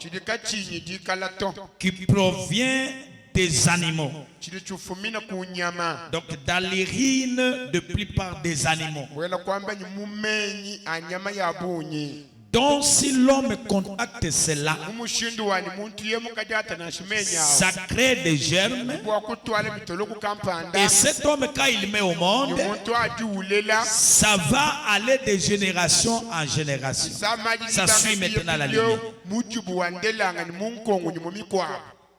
qui provient des animaux. chili chufumina ku nyama. Donc dans l'urine de plupart des animaux. Wela kwamba ni mumenyi anyama ya bunyi. Donc si l'homme contacte cela, Umushindu wani muntu ye mukajata na shimenya. ça crée des germes. Bwa kutwala bitolo ku kampanda. Et cet homme, quand il met au monde, Muntu ajulela. ça va aller de génération en génération. Ça suit maintenant la lignée. Mujubu wandelanga ni munkongo ni mumikwa.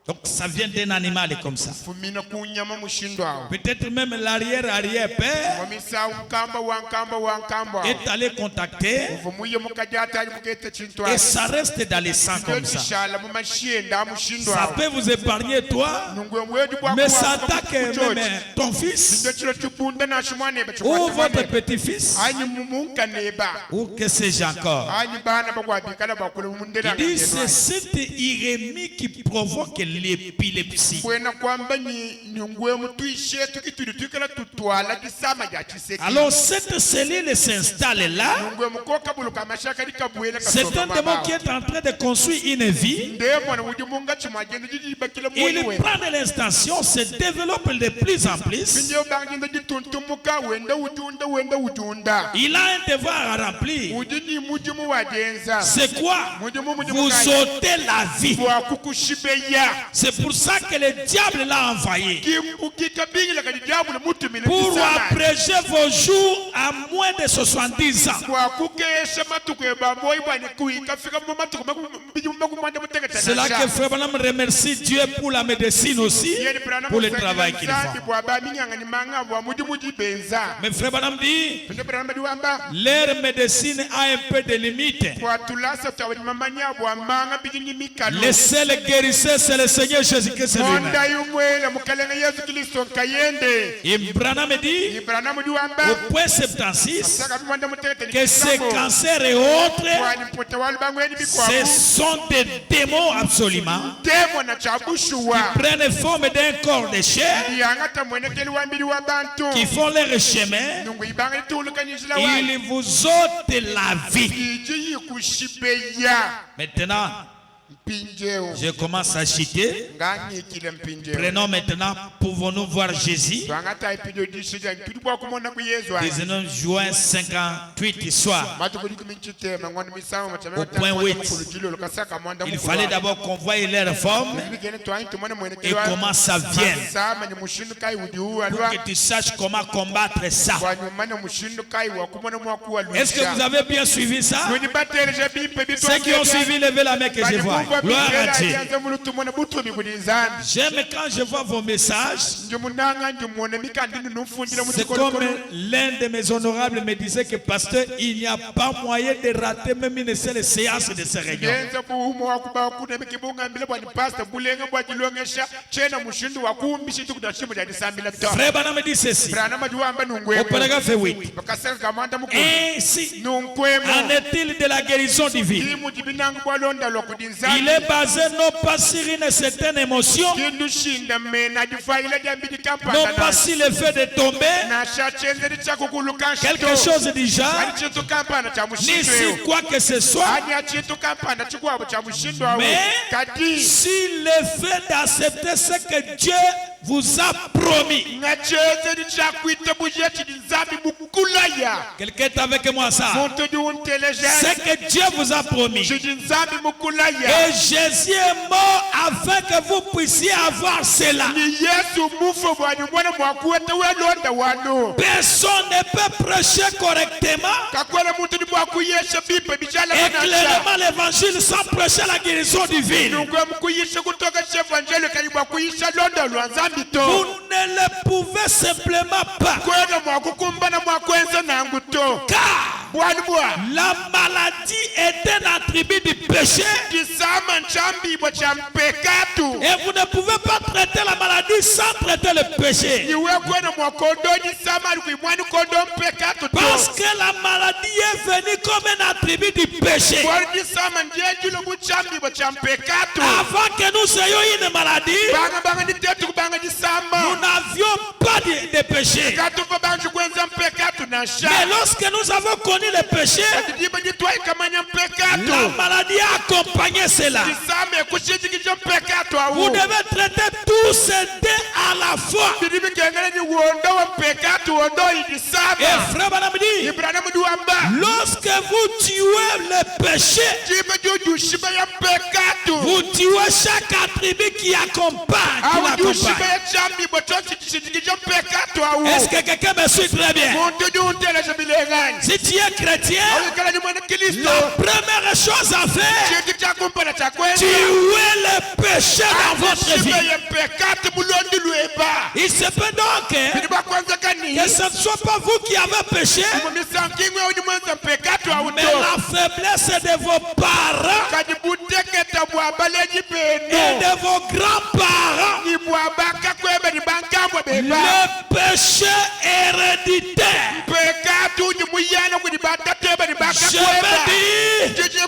Donc ça vient d'un animal comme ça. Fumina ku nyama mushindu awo. Peut-être même l'arrière-arrière-père Mumisa ukamba wankamba. est allé contacter Fumuye mukajata ni mukete chintu et ça reste dans les sangs comme ça. Shala mumashienda mushindu awo. Ça peut vous épargner toi, mais ça attaque même ton fils ou votre petit-fils ou que sais-je encore. Il dit c'est cette irémie qui provoque l'épilepsie. Alors cette cellule s'installe là. C'est un démon qui est en train de construire une vie. Il prend de l'intention, se développe de plus en plus. Il a un devoir à remplir. C'est quoi? Vous ôtez la vie. C'est pour ça que le diable l'a envoyé. Pour abréger vos jours à moins de 70 ans. C'est là que Frère Branham remercie Dieu pour la médecine aussi, pour le travail qu'il fait. Mais Frère Branham dit, leur médecine a un peu de limites. Le seul guérisseur, c'est le Seigneur Jésus-Christ lui-même. Et Branham dit, au point 76, que ces cancers et autres, ce sont des démons absolument, qui prennent forme d'un corps de chair, qui font leur chemin, ils vous ôtent la vie. Maintenant, je commence à citer. Prenons maintenant, pouvons-nous voir Jésus? 19 juin 58 soir. Au point 8. Il fallait d'abord qu'on voie leur forme et comment ça vient. Pour que tu saches comment combattre ça. Est-ce que vous avez bien suivi ça? Ceux qui ont suivi, levez la main que je vois. Gloire à Dieu. J'aime quand je vois vos messages. C'est comme l'un de mes honorables me disait que pasteur, il n'y a pas moyen de rater même une seule séance de ces réunions. Frère Branham me dit ceci. Au paragraphe 8. Ainsi, en est-il de la guérison divine? Il est basé non pas sur une certaine émotion, non pas sur le fait de tomber, quelque chose du genre, ni sur quoi que ce soit, mais sur le fait d'accepter ce que Dieu vous a promis. Quelqu'un est avec moi ça. Ce que Dieu vous a promis. Et Jésus est mort afin que vous puissiez avoir cela. Personne ne peut prêcher correctement et clairement l'évangile sans prêcher la guérison divine. Vous ne le pouvez simplement pas. Car la maladie est un attribut du péché. Et vous ne pouvez pas traiter la maladie sans traiter le péché. Parce que la maladie est venue comme un attribut du péché. Avant que nous ayons une maladie, nous n'avions pas de péché. Mais lorsque nous avons connu le péché, la maladie a accompagné cela. Vous devez traiter tous ces deux à la fois. Et frère Branham dit, lorsque vous tuez le péché, vous tuez chaque attribut qui accompagne. Est-ce que quelqu'un me suit très bien? Si tu es chrétien, la première chose à faire, tuer le péché dans votre vie. Il se peut donc que ce ne soit pas vous qui avez péché, mais la faiblesse de vos parents et de vos grands-parents. Le péché héréditaire. Je veux dire,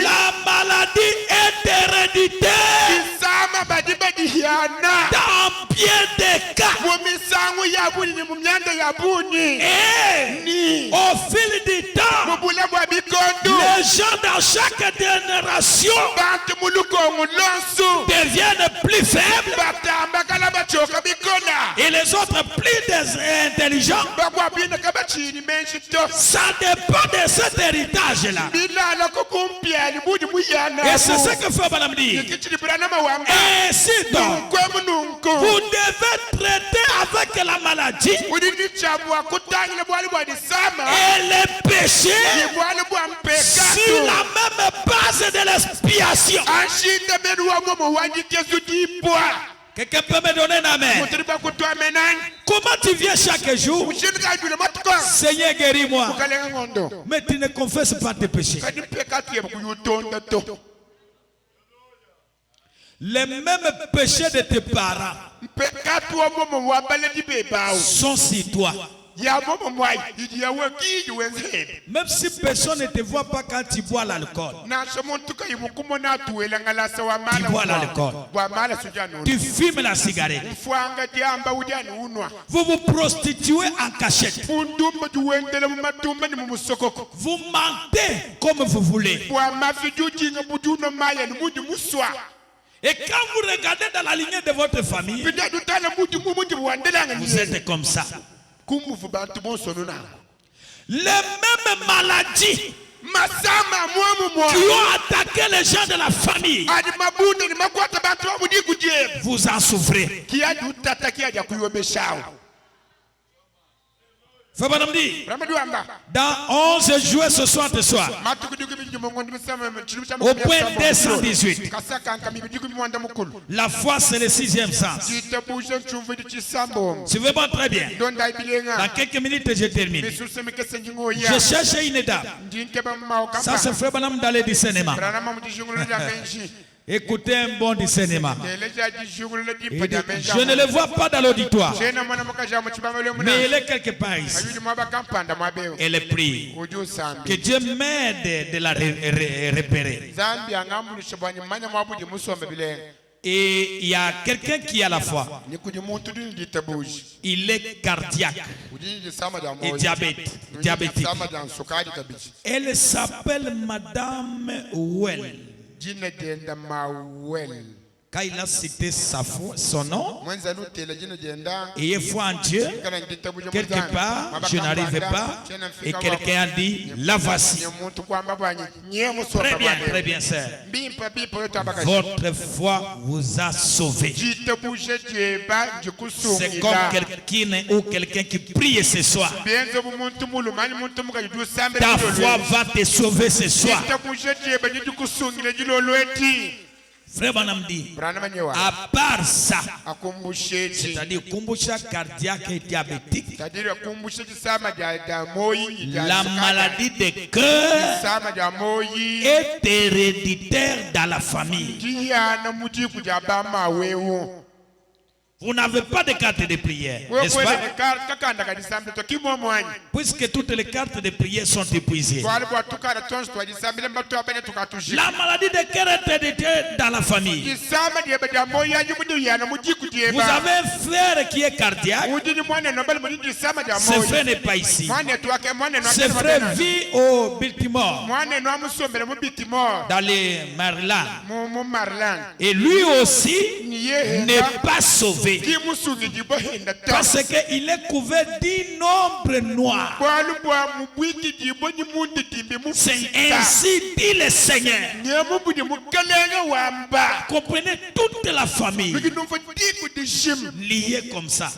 la maladie est héréditaire. Dans bien des cas. Et au fil du temps, les gens dans chaque génération deviennent plus faibles et les autres plus intelligents. Ça dépend de cet héritage-là. Et c'est ce que fait Madame dit. Ainsi donc, vous devez traiter avec la maladie et les péchés sur la même base de l'expiation. Quelqu'un peut me donner un amen? Comment tu viens chaque jour? Seigneur, guéris-moi. Mais tu ne confesses pas tes péchés. Les mêmes péchés de tes parents sont sur toi. Même si personne ne te voit pas quand tu bois l'alcool. Tu bois l'alcool. Tu fumes la cigarette. Vous vous prostituez en cachette. Vous mentez comme vous voulez. Et quand vous regardez dans la lignée de votre famille, vous êtes comme ça. Les mêmes maladies qui ont attaqué les gens de la famille, vous en souffrez. Dans 11 juillet ce soir, au point 218, la foi c'est le 6e sens. Suivez-moi très bien. Dans quelques minutes je termine. Je cherche une dame. Ça c'est Frère Branham dans le discernement. Écoutez un bon discernement. Je ne le vois pas dans l'auditoire, mais il est quelque part ici. Elle prie. Que Dieu m'aide de la repérer. Et il y a quelqu'un qui a la foi. Il est cardiaque et diabétique. Elle s'appelle Madame Well. Quand il a cité son nom, ayez foi en Dieu, quelque part, je n'arrivais pas, et quelqu'un a dit, la voici. Très bien, sœur. Votre foi vous a sauvé. C'est comme quelqu'un ou quelqu'un qui prie ce soir. Ta foi va te sauver ce soir. Frère Branham dit, à part ça, c'est-à-dire kumbusha cardiaque et diabétique, la maladie de cœur est héréditaire dans la famille. Vous n'avez pas de carte de prière, n'est-ce pas? Puisque toutes les cartes de prière sont épuisées. La maladie de cœur est héréditaire dans la famille. Vous avez un frère qui est cardiaque. Ce frère n'est pas ici. Ce frère vit au Baltimore, dans les Maryland. Et lui aussi n'est pas sauvé. Parce qu'il est couvert d'une ombre noire. C'est ainsi dit le Seigneur. Comprenez toute la famille liée comme ça.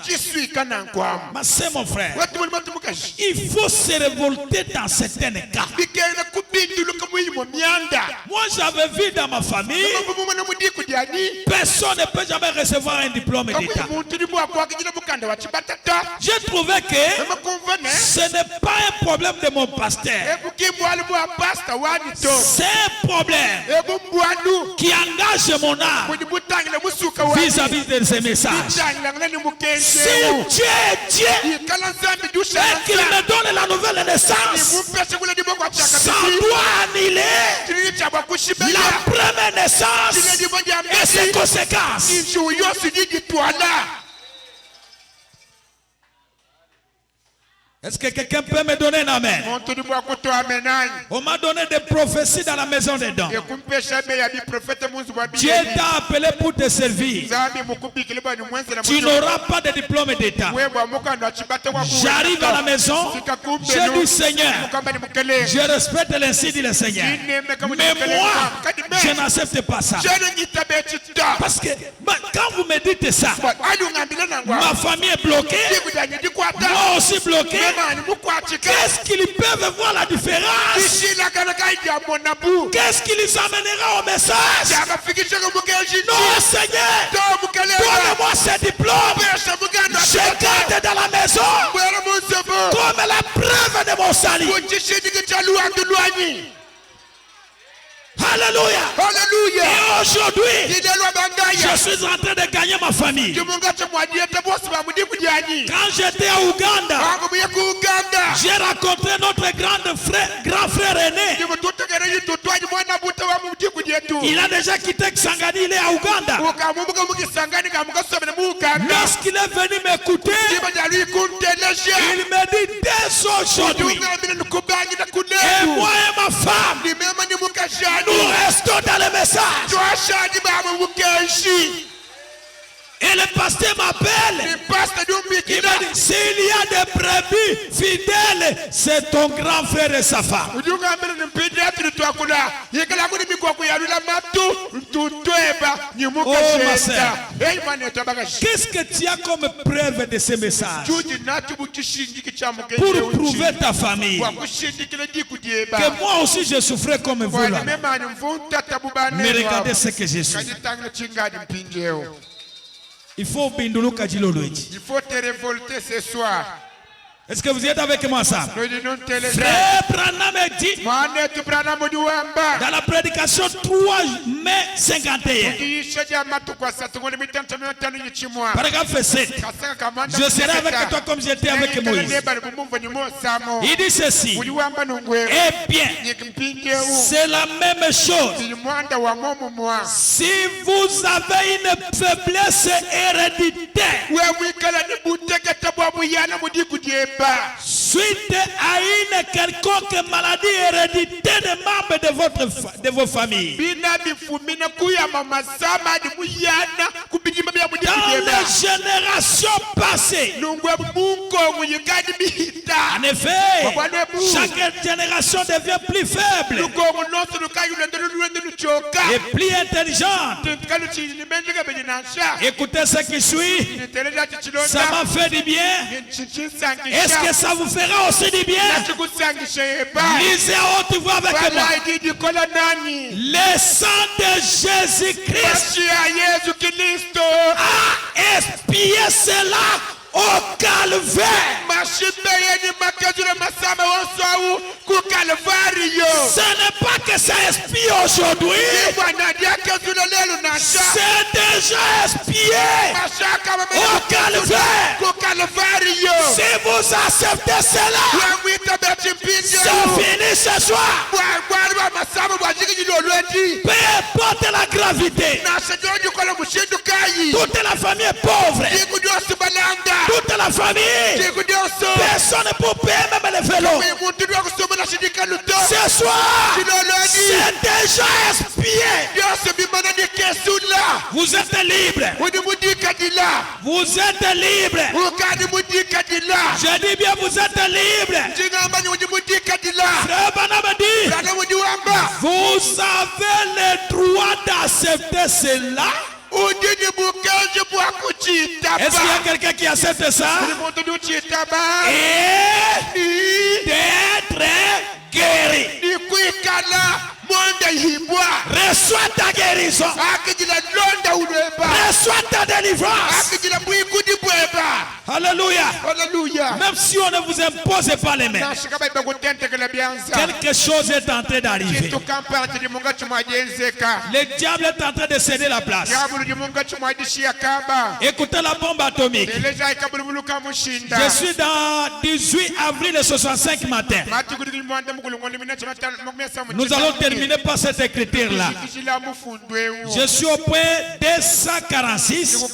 Ma soeur, mon frère, il faut se révolter dans certains cas. Moi, j'avais vu dans ma famille, personne ne peut jamais recevoir un diplôme d'État. J'ai trouvé que ce n'est pas un problème de mon pasteur. C'est un problème qui engage mon âme vis-à-vis de ces messages. Si Dieu est Dieu et qu'il me donne la nouvelle naissance, ça doit annuler la première naissance et ses conséquences. Est-ce que quelqu'un peut me donner un amen? On m'a donné des prophéties dans la maison des dons. Dieu t'a appelé pour te servir. Tu n'auras pas de diplôme d'État. J'arrive à la maison, je dis Seigneur, je respecte l'ainsi dit le Seigneur. Mais moi, je n'accepte pas ça. Parce que quand vous me dites ça, ma famille est bloquée, moi aussi bloqué. Qu'est-ce qu'ils peuvent voir la différence? Qu'est-ce qui les amènera au message? Non, Seigneur, donne-moi ce diplôme. Je garde dans la maison comme la preuve de mon salut. Alléluia. Alléluia. Et aujourd'hui, je suis en train de gagner ma famille. Quand j'étais à Ouganda, j'ai rencontré notre grand frère aîné. Il a déjà quitté Kisangani, il est à Ouganda. Lorsqu'il est venu m'écouter, il me dit dès aujourd'hui, et moi et ma femme, nous restons dans le message. Et le pasteur m'appelle. Il me dit, s'il y a des brebis fidèles, c'est ton grand frère et sa femme. Oh ma soeur, qu'est-ce que tu as comme preuve de ce message? Pour prouver ta famille que moi aussi je souffrais comme vous là. Mais regardez ce que je suis. Il faut te révolter ce soir. Est-ce que vous êtes avec moi ça? Frère Branham dit dans la prédication 3 mai 51, paragraphe 7, je serai avec toi comme j'étais avec Moïse. Il dit ceci, eh bien, c'est la même chose. Si vous avez une faiblesse héréditaire suite à une quelconque maladie héréditaire des membres de vos familles, dans les générations passées, en effet, chaque génération devient plus faible et plus intelligente. Écoutez ce qui suit, ça m'a fait du bien. Est-ce que ça vous fera aussi du bien? Lisez à haute voix avec moi. Le sang de Jésus-Christ a expié cela au calvaire. Ce n'est pas que ça expie aujourd'hui. C'est déjà expié au calvaire. Si vous acceptez cela, c'est fini ce soir. Peu importe la gravité. Toute la famille est pauvre. Toute la famille. Personne ne peut payer même le vélo. Ce soir, c'est déjà expié. Vous êtes libre. Vous êtes libre. Je dis bien, vous êtes libre. Frère Banaba dit, vous avez le droit d'accepter cela. Est-ce qu'il y a quelqu'un qui accepte ça? Et d'être guéri. Reçois ta guérison. Reçois ta délivrance. Alléluia. Même si on ne vous impose pas les mains, quelque chose est en train d'arriver. Le diable est en train de céder la place. Écoutez la bombe atomique. Je suis dans 18 avril 65 matin. Nous allons terminer par cette écriture-là. Je suis au point 246.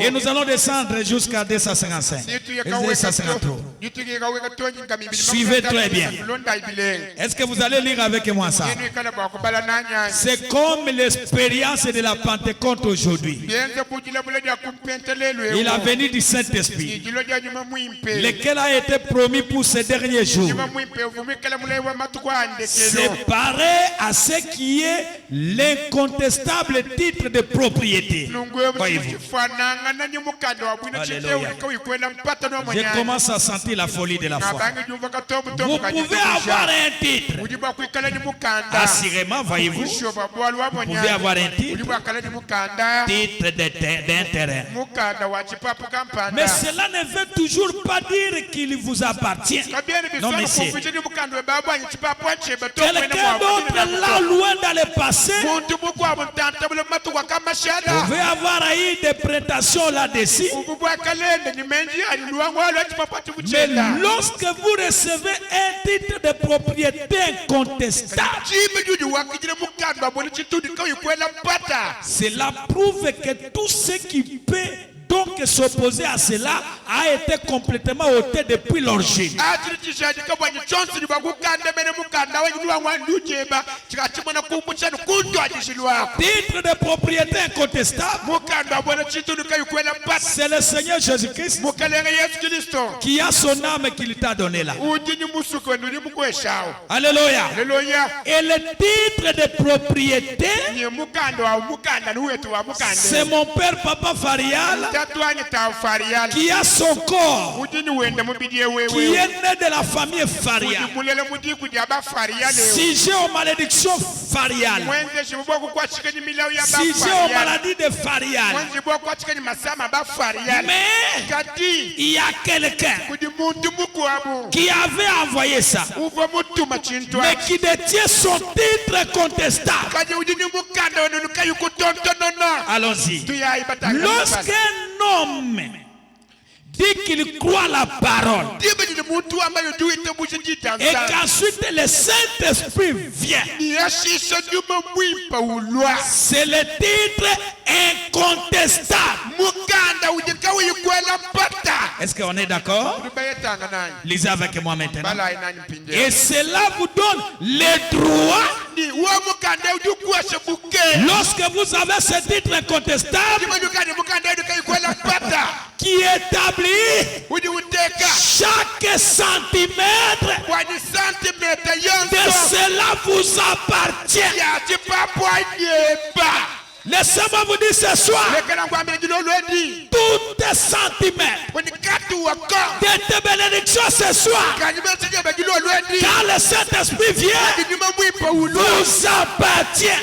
Et nous allons descendre jusqu'à 255. Et 253. Suivez très bien. Est-ce que vous allez lire avec moi ça? C'est comme l'expérience de la Pentecôte aujourd'hui. Il a venu du Saint-Esprit, lequel a été promis pour ces derniers jours. Séparé à ce qui est l'incontestable titre de propriété. Voyez-vous. Alléluia. Je commence à sentir la folie de la foi. Vous pouvez avoir un titre. Assurément, voyez-vous. Vous pouvez avoir un titre. Titre d'un terrain. Mais cela ne veut toujours pas dire qu'il vous appartient. Non, monsieur. Quelqu'un d'autre là, loin dans le passé, pouvait avoir eu des prestations là-dessus. Mais lorsque vous recevez un titre de propriété incontestable, cela prouve que tout ce qui peut donc s'opposer à cela a été complètement ôté depuis l'origine. Titre de propriété incontestable, c'est le Seigneur Jésus-Christ qui a son âme qu'il t'a donné là. Alléluia. Et le titre de propriété, c'est mon père Papa Farial qui a son corps, qui est né de la famille Farial, sujet aux malédictions Farial, sujet aux maladies de Farial. Mais il y a quelqu'un qui avait envoyé ça, mais qui détient son titre contestable. Allons-y. Lorsqu'un homme dit qu'il croit la parole et qu'ensuite le Saint-Esprit vient, c'est le titre incontestable. Est-ce qu'on est d'accord? Lisez avec moi maintenant. Et cela vous donne le droit, lorsque vous avez ce titre incontestable, qui établit chaque centimètre de cela vous appartient. Laissez-moi vous dire ce soir, tout est centimètre de tes bénédictions ce soir, car le Saint-Esprit vient, vous appartient.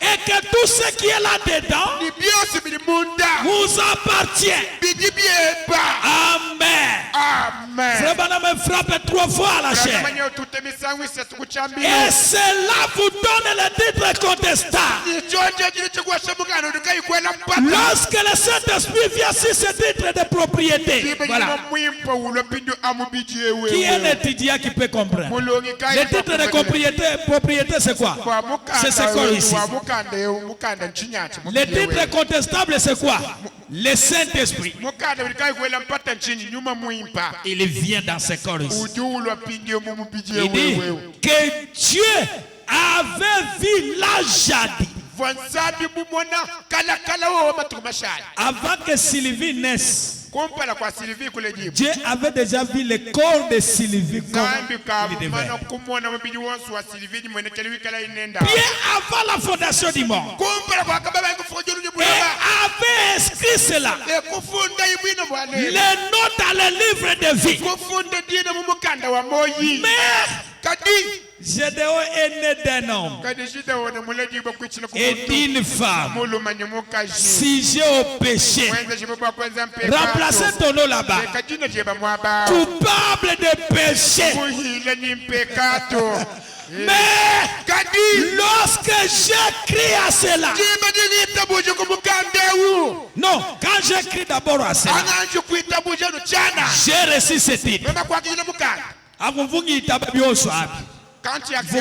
et que tout ce qui est là-dedans ni byose biri munda vous appartient. biji byeba. Amen. Amen. Frère me frappe 3 fois à la chair. Manye utute misango isatu kuchambira. Et cela vous donne le titre contestable. Ichoje kiri chigwasha mugano dukai kwela mpata. Lorsque le Saint-Esprit vient sur ce titre de propriété. Voilà. Qui est l'étudiant qui peut comprendre? Le titre de propriété, c'est quoi? C'est ce qu'on ici. Le titre contestable, c'est quoi? Le Saint-Esprit. Il vient dans ce corps ici. Il dit que Dieu avait vu la jadis. Avant que Sylvie naisse, Dieu avait déjà vu le corps de Sylvie comme il devait. Bien avant la fondation du monde. Et avait inscrit cela. Les noms dans le livre de vie. Mais Gédéon est né d'un homme et d'une femme. Si j'ai au péché, remplacez ton nom là-bas. Coupable de péché. Mais lorsque j'écris à cela, non, quand j'écris d'abord à cela, j'ai reçu ce titre. Vous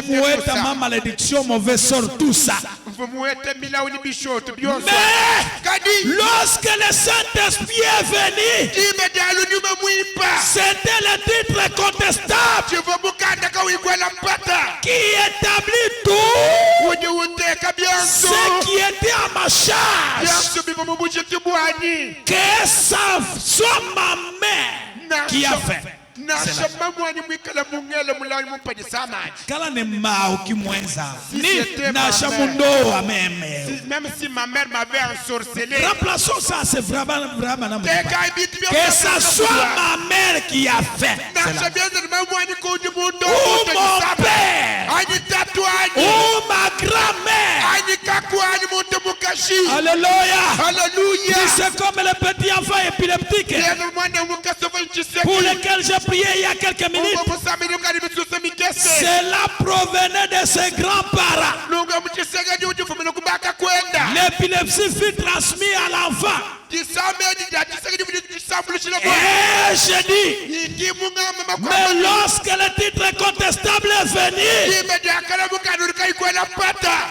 mouez ma malédiction, mauvais sort, tout ça. Mais lorsque le Saint-Esprit est venu, c'était le titre contestable qui établit tout ce qui était à ma charge. Que ça soit ma mère qui a fait. Kala ne ma ukimwenza ni na shamundo ameme. Même si ma mère m'avait ensorcelé, remplaçons ça, c'est vraiment que ça soit ma mère qui a fait. Ou mon père, ou ma grand-mère. Alléluia. Alléluia. C'est comme le petit enfant épileptique pour lequel j'ai prié il y a quelques minutes. Cela provenait de ses grands-parents. L'épilepsie fut transmise à l'enfant. Et je dis, mais lorsque le titre contestable est venu,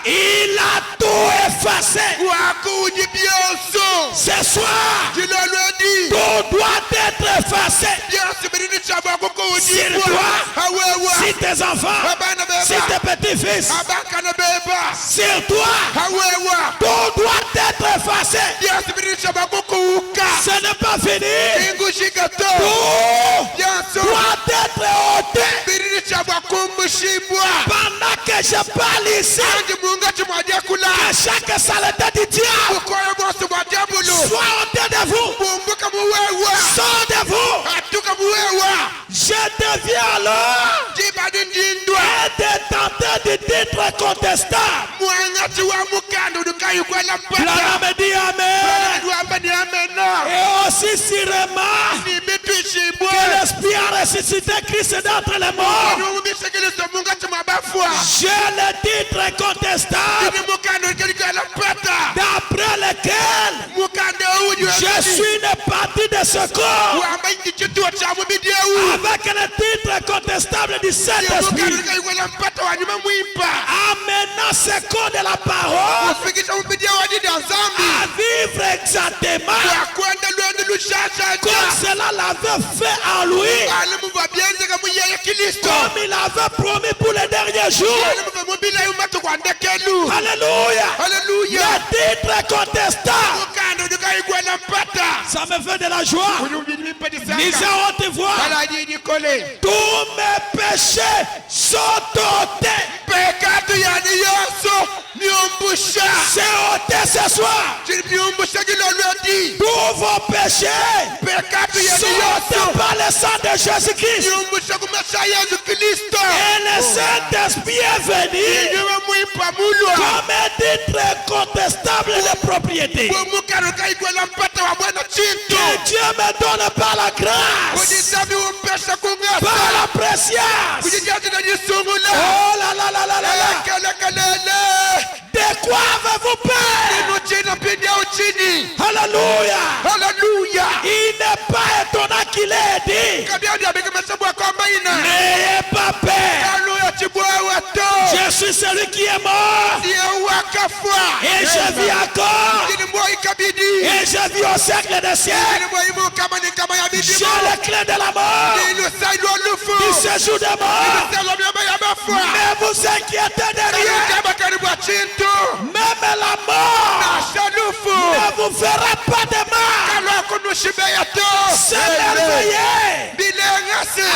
il a tout effacé. Ce soir, tout doit être effacé. Sur toi, sur tes enfants, sur tes petits-fils, sur toi, tout doit être effacé. Ce n'est pas fini. Tout doit être ôté. Pendant que je parle ici, que chaque saleté du diable soit ôtée de vous. Sors de vous. Je deviens alors un détenteur du titre contestable. L'homme me dit amen. Et aussi sûrement que l'Esprit a ressuscité Christ d'entre les morts. J'ai le titre contestable d'après lequel je suis une partie de ce corps avec le titre contestable du Saint-Esprit. Amenant ce corps de la parole à vivre exactement comme cela l'avait fait en lui, comme il avait promis pour les derniers jours. Alléluia. Le titre contestable, ça me fait de la joie. Lisez à haute voix. Tous mes péchés sont ôtés. C'est ôté ce soir. Tous vos péchés sont ôtés par le sang de Jésus-Christ. Et le Saint-Esprit est venu comme un titre incontestable de propriété. Que Dieu me donne par la grâce, par la précieuse. Oh là là là là là là. De quoi avez-vous peur? Alléluia. Alléluia. Il n'est pas étonnant qu'il ait dit, n'ayez pas peur. Je suis celui qui est mort et je vis encore et je vis au siècle des siècles. J'ai les clés de la mort, du séjour des morts. Ne vous inquiétez de rien. Même la mort ne vous fera pas de mal. S'émerveiller.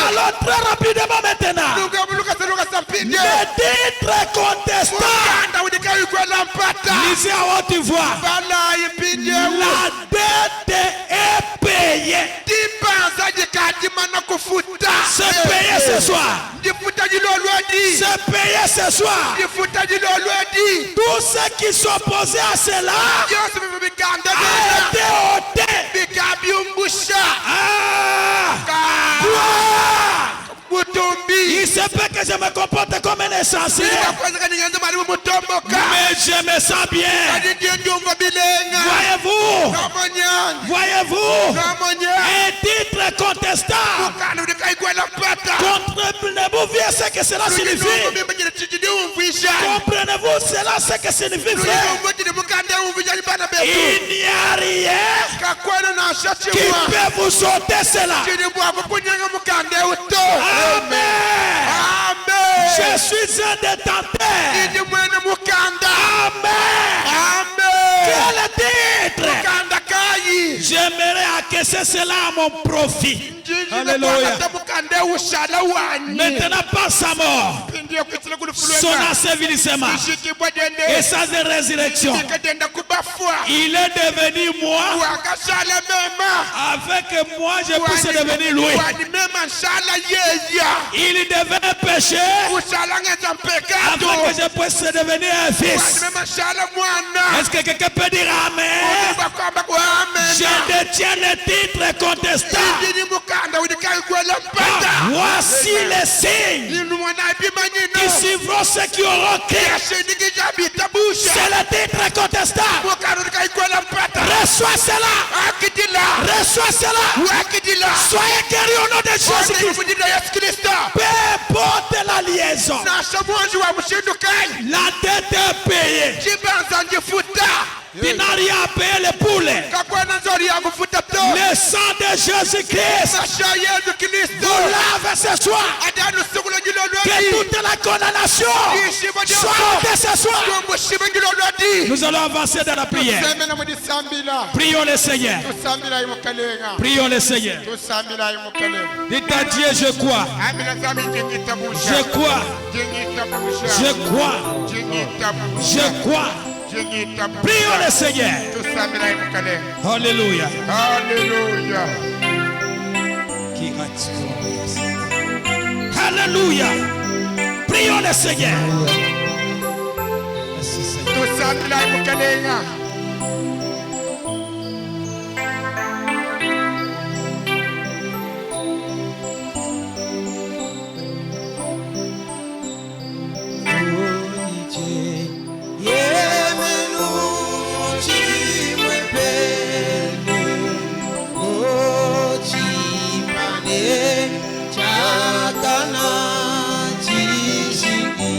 Alors très rapidement maintenant, le titre contestant. Lisez à haute voix. La dette est payée. C'est payé ce soir. C'est payé ce soir. Tous ceux qui s'opposaient à cela a été ôté. Il se peut que je me comporte comme un essentiel, mais je me sens bien. Voyez-vous, un titre contestable. Comprenez-vous bien ce que cela signifie? Comprenez-vous cela ce que signifie, frère? Il n'y a rien qui peut vous sauter cela. Amen. Je suis un détenteur. Amen. Quel titre? J'aimerais acquérir cela à mon profit. Alléluia. Maintenant, par sa mort, son asservissement et sa résurrection, il est devenu moi. Avec moi, je puisse devenir lui. Il devint péché afin que je puisse devenir un fils. Est-ce que quelqu'un peut dire amen? Je détiens le titre contestable. Voici les signes qui suivront ceux qui auront cru. C'est le titre contestable. Reçois cela. Reçois cela. Soyez guéris au nom de Jésus-Christ. Peu importe la liaison, la dette est payée. Tu n'as rien à payer les poulets. Le sang de Jésus-Christ vous lave ce soir. Que toute la condamnation soit ôtée ce soir. Nous allons avancer dans la prière. Prions le Seigneur. Prions le Seigneur. Dites à Dieu, je crois. Je crois. Je crois. Je crois. Prions le Seigneur. Alléluia. Alléluia. Alléluia. Prions le Seigneur. Chakana chishiki,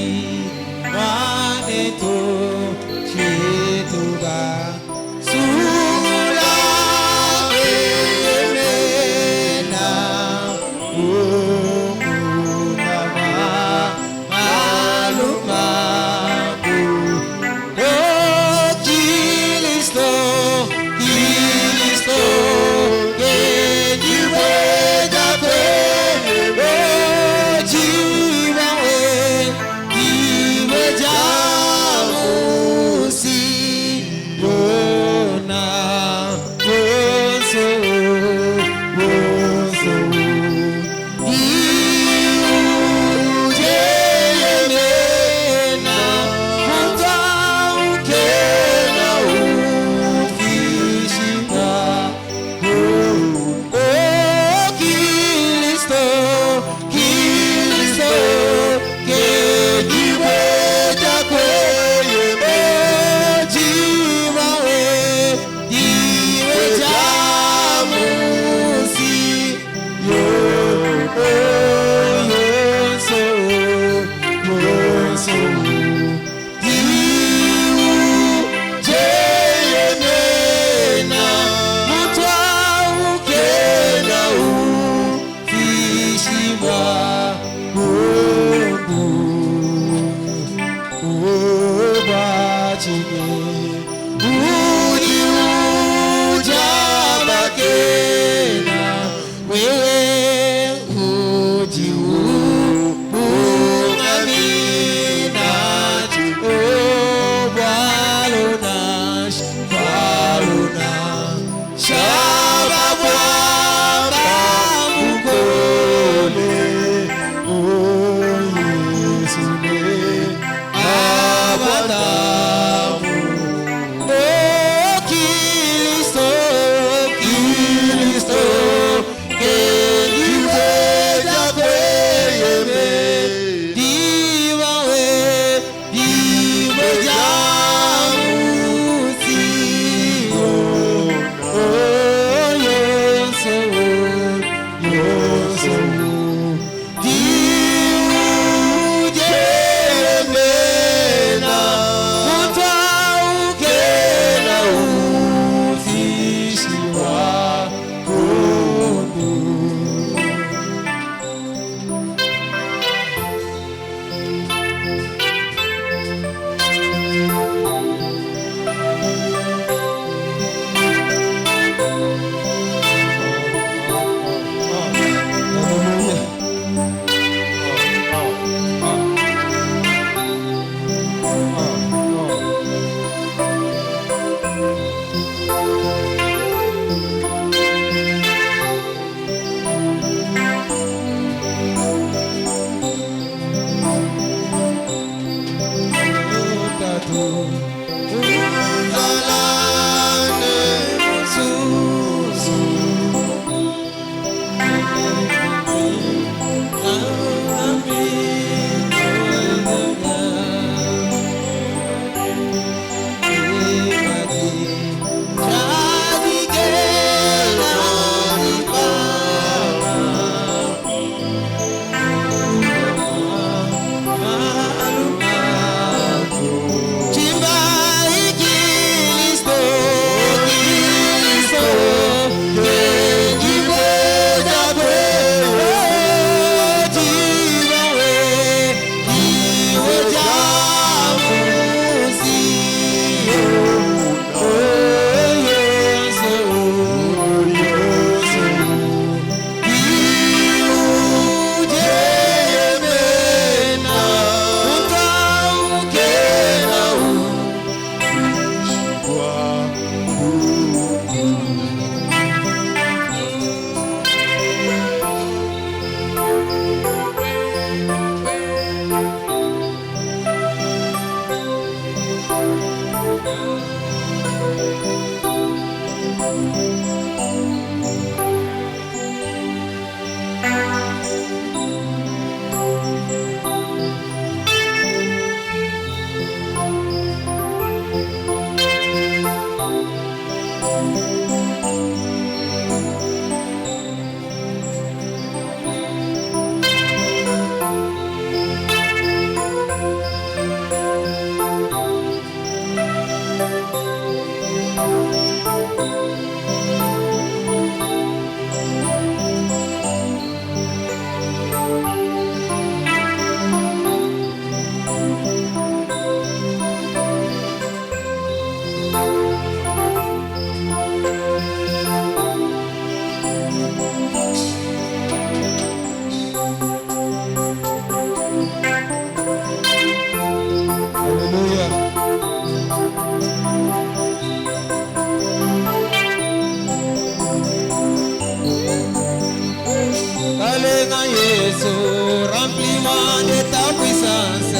remplis-moi de ta puissance.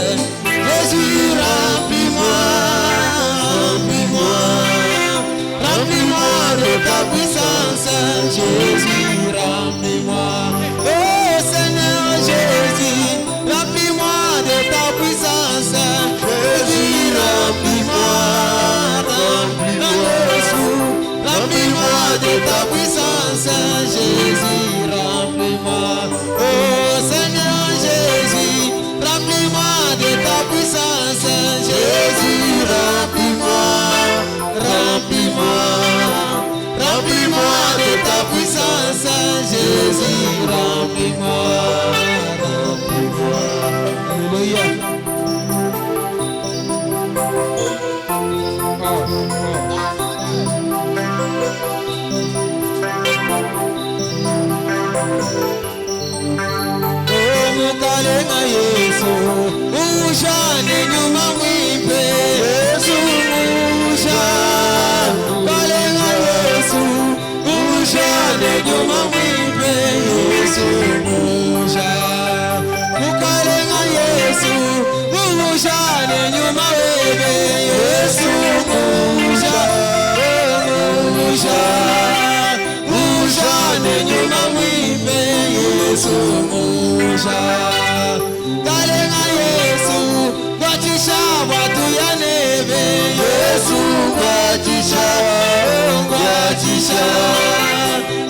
Jésus, remplis-moi, remplis-moi, remplis-moi de ta puissance. Jésus, remplis-moi. Oh Seigneur Jésus, remplis-moi de ta puissance. Jésus, remplis-moi, remplis-moi de ta puissance. Jésus, remplis-moi. Oh Seigneur Jésus, remplis-moi de ta puissance. Jésus, remplis-moi, remplis-moi, remplis-moi de ta puissance. Jésus, remplis-moi, remplis-moi. Alléluia. Mukalenga Yesu, ujane nyuma mwipe Yesu musha. Mukalenga Yesu, ujane nyuma mwipe Yesu musha. Mukalenga Yesu, ujane nyuma mwipe Yesu musha. Musha, ujane nyuma mwipe Yesu musha. Kalenga Yesu, kwatisha watu ya neve. Yesu kwatisha, kwatisha,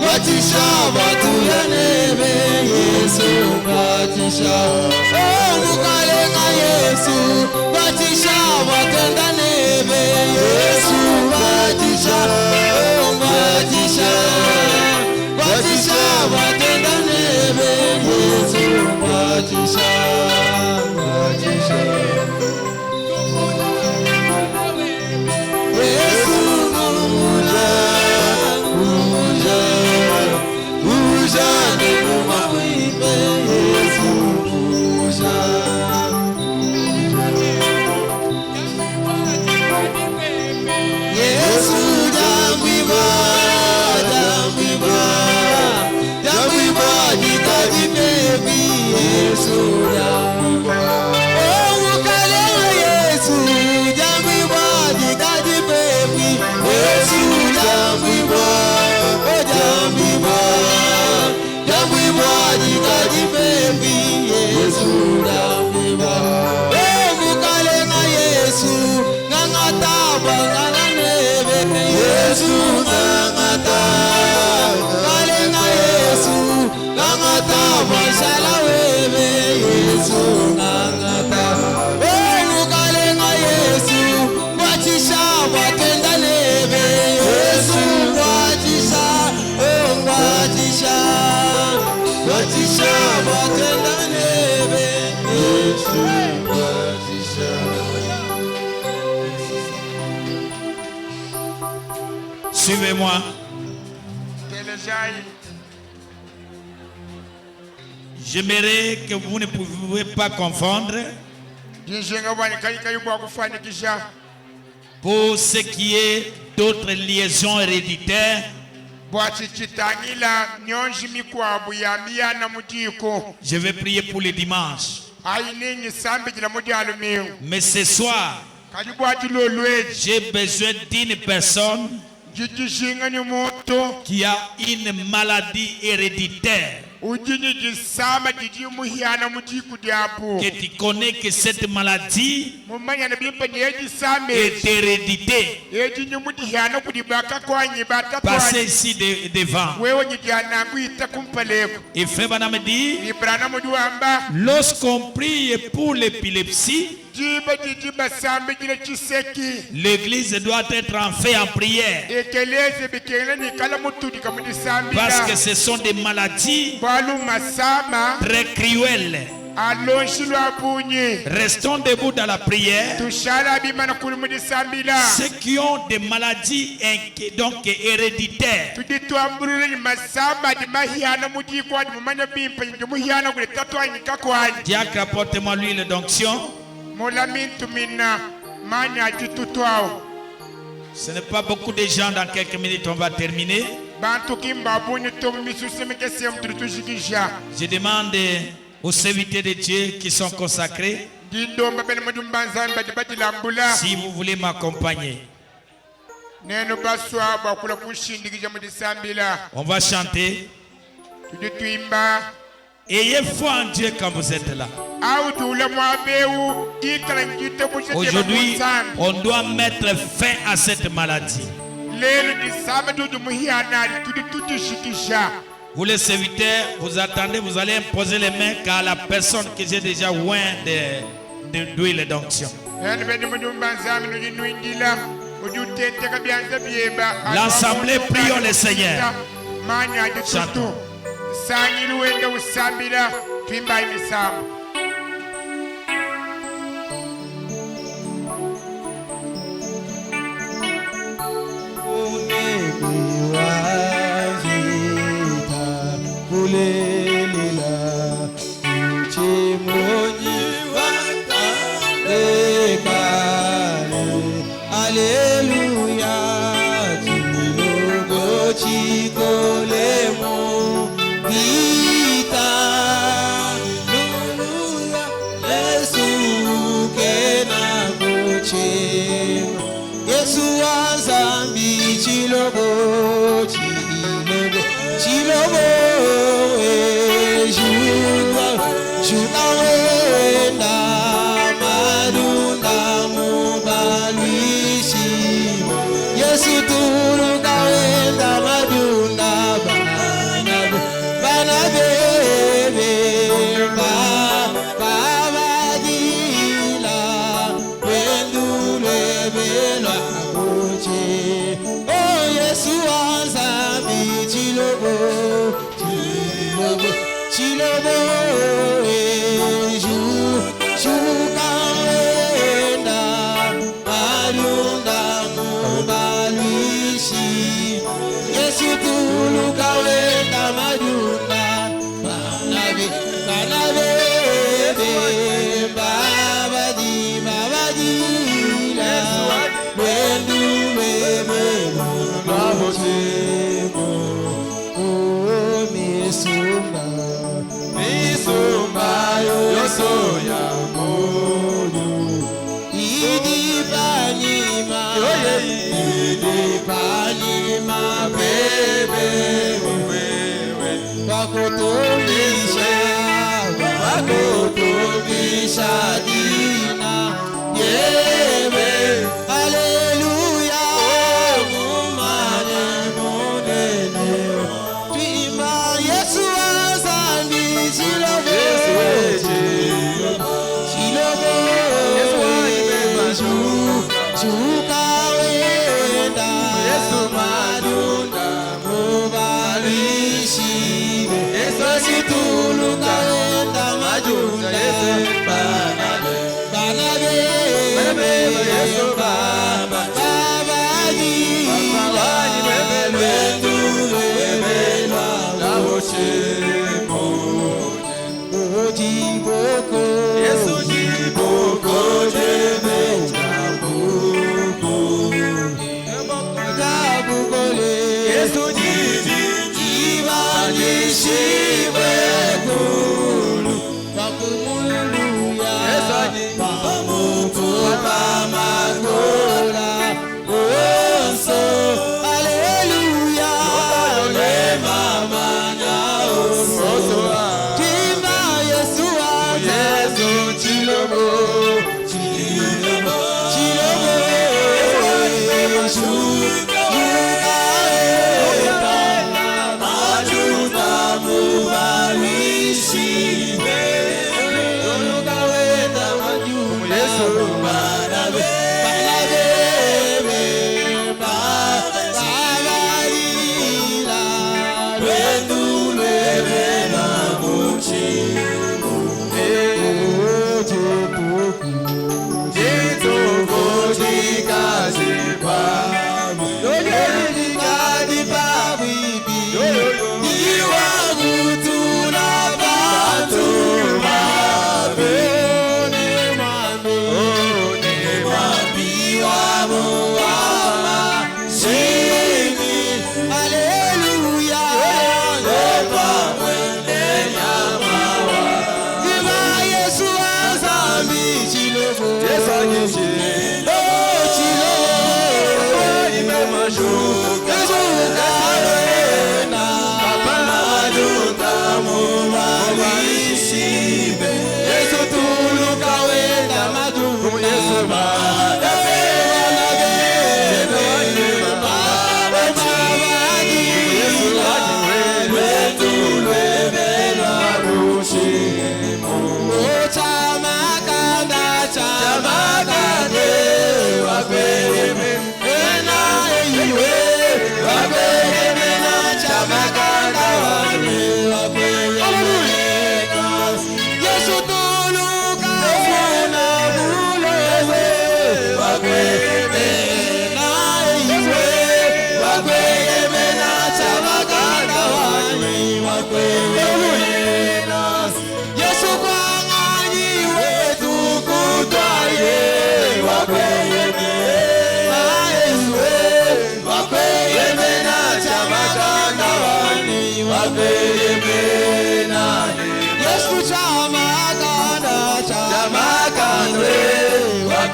kwatisha watu ya neve. Yesu kwatisha. Oh mukalenga Yesu, kwatisha watenda neve. Yesu kwatisha, kwatisha, kwatisha watenda neve. Yesu kwatisha, kwatisha. Yesu mumula, uja, uja ni mumawimbe. Yesu uja. Yesu jamwiba, jamwiba, jamwiba jikaji baby. Yesu jamwiba. Oh mukalenga Yesu, jamwiba jikaji baby. Yesu jamwiba, oh jamwiba, jamwiba jikaji baby. Yesu jamwiba. Oh mukalenga Yesu, ngangata bangana neve. Yesu ngangata, kalenga Yesu, ngangata bashala weve. Yesu ngangata. Oh mukalenga Yesu, kwatisha watenda neve. Yesu kwatisha, oh kwatisha, kwatisha watenda neve. Yesu kwatisha. Suivez-moi. J'aimerais que vous ne pouvez pas confondre pour ce qui est d'autres liaisons héréditaires. Je vais prier pour les dimanches. Mais ce soir, j'ai besoin d'une personne qui a une maladie héréditaire. Que tu connais que cette maladie est héréditée. Passez ici devant. Et Frère Branham dit, lorsqu'on prie pour l'épilepsie, l'église doit être en fait en prière. Parce que ce sont des maladies très cruelles. Restons debout dans la prière. Ceux qui ont des maladies donc héréditaires, diacre, apportez-moi l'huile d'onction. Ce n'est pas beaucoup de gens, dans quelques minutes on va terminer. Je demande aux serviteurs de Dieu qui sont consacrés, si vous voulez m'accompagner. On va chanter. Ayez foi en Dieu quand vous êtes là. Aujourd'hui, on doit mettre fin à cette maladie. Vous les serviteurs, vous attendez, vous allez imposer les mains car la personne que j'ai déjà oint d'huile d'onction. L'assemblée, prions le Seigneur. Chantons. Chilobo,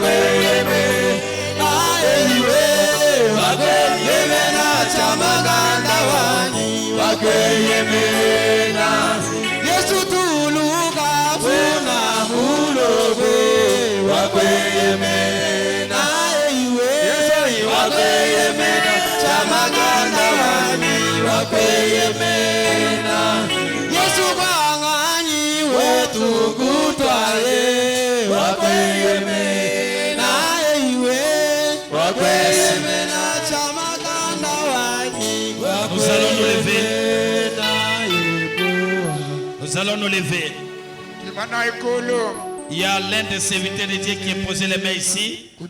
wakweyemena iwe wakweyemena chamaganda wani wakweyemena Yesu tuluka funa mulobe wakweyemena iwe wakweyemena chamaganda wani wakweyemena Yesu banganyi wetu kutwale wakweyemena iwe wakweyemena chamaganda wani Nous allons nous lever. Nous allons nous lever. Il y a l'un des serviteurs de Dieu qui a posé les mains ici. Il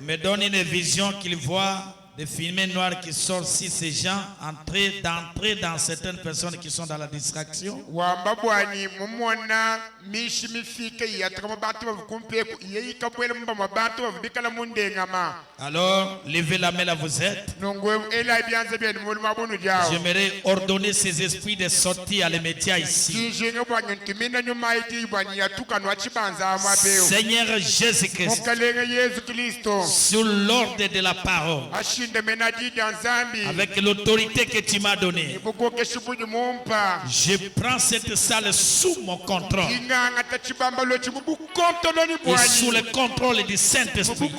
me donne une vision qu'il voit des fumées noires qui sortent si ces gens d'entrer dans certaines personnes qui sont dans la distraction. Alors, levez la main là vous êtes. J'aimerais ordonner ces esprits de sortir à l'immédiat ici. Seigneur Jésus-Christ, sur l'ordre de la parole, avec l'autorité que tu m'as donnée, je prends cette salle sous mon contrôle et sous le contrôle du Saint-Esprit.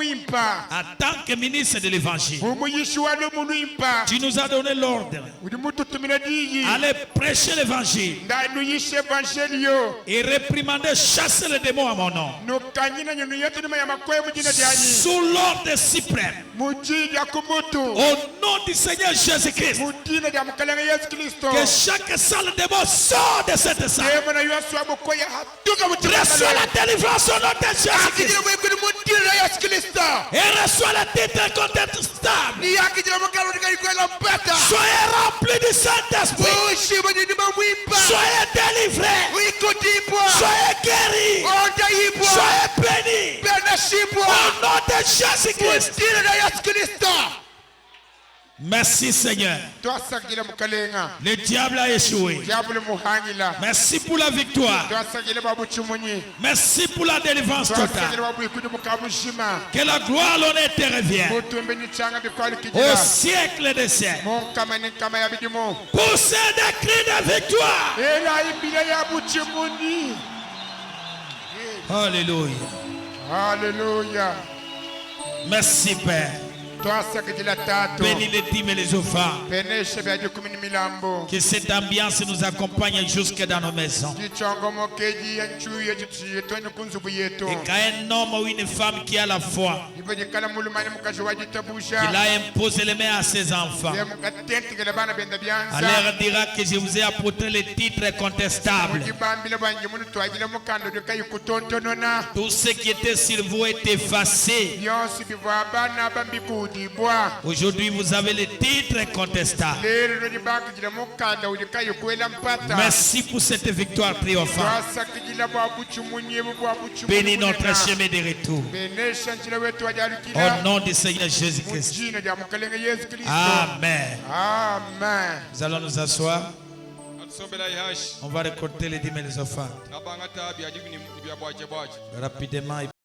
En tant que ministre de l'Évangile, tu nous as donné l'ordre. Allez prêcher l'Évangile et réprimander, chasser les démons à mon nom. Sous l'ordre suprême, au nom du Seigneur Jésus-Christ, que chaque salle de démons sort de cette salle. Reçois la délivrance au nom de Jésus-Christ. Et reçois le titre incontestable. Soyez remplis du Saint-Esprit. Soyez délivrés. Soyez guéris. Soyez bénis. Au nom de Jésus-Christ. Merci Seigneur. Le diable a échoué. Merci pour la victoire. Merci pour la délivrance totale. Que la gloire, l'honneur te revienne. Au siècle des siècles. Poussez des cris de victoire. Alléluia. Alléluia. Merci Père. Bénis les dîmes et les offrandes. Que cette ambiance nous accompagne jusque dans nos maisons. Et qu'un homme ou une femme qui a la foi, qu'il a imposé les mains à ses enfants, à leur dira que je vous ai apporté les titres contestables. Tout ce qui était sur vous est effacé. Aujourd'hui, vous avez les titres incontestables. Merci pour cette victoire triomphante. Bénis notre chemin de retour. Au nom du Seigneur Jésus-Christ. Amen. Amen. Nous allons nous asseoir. On va récolter les dîmes et les offrandes. Rapidement.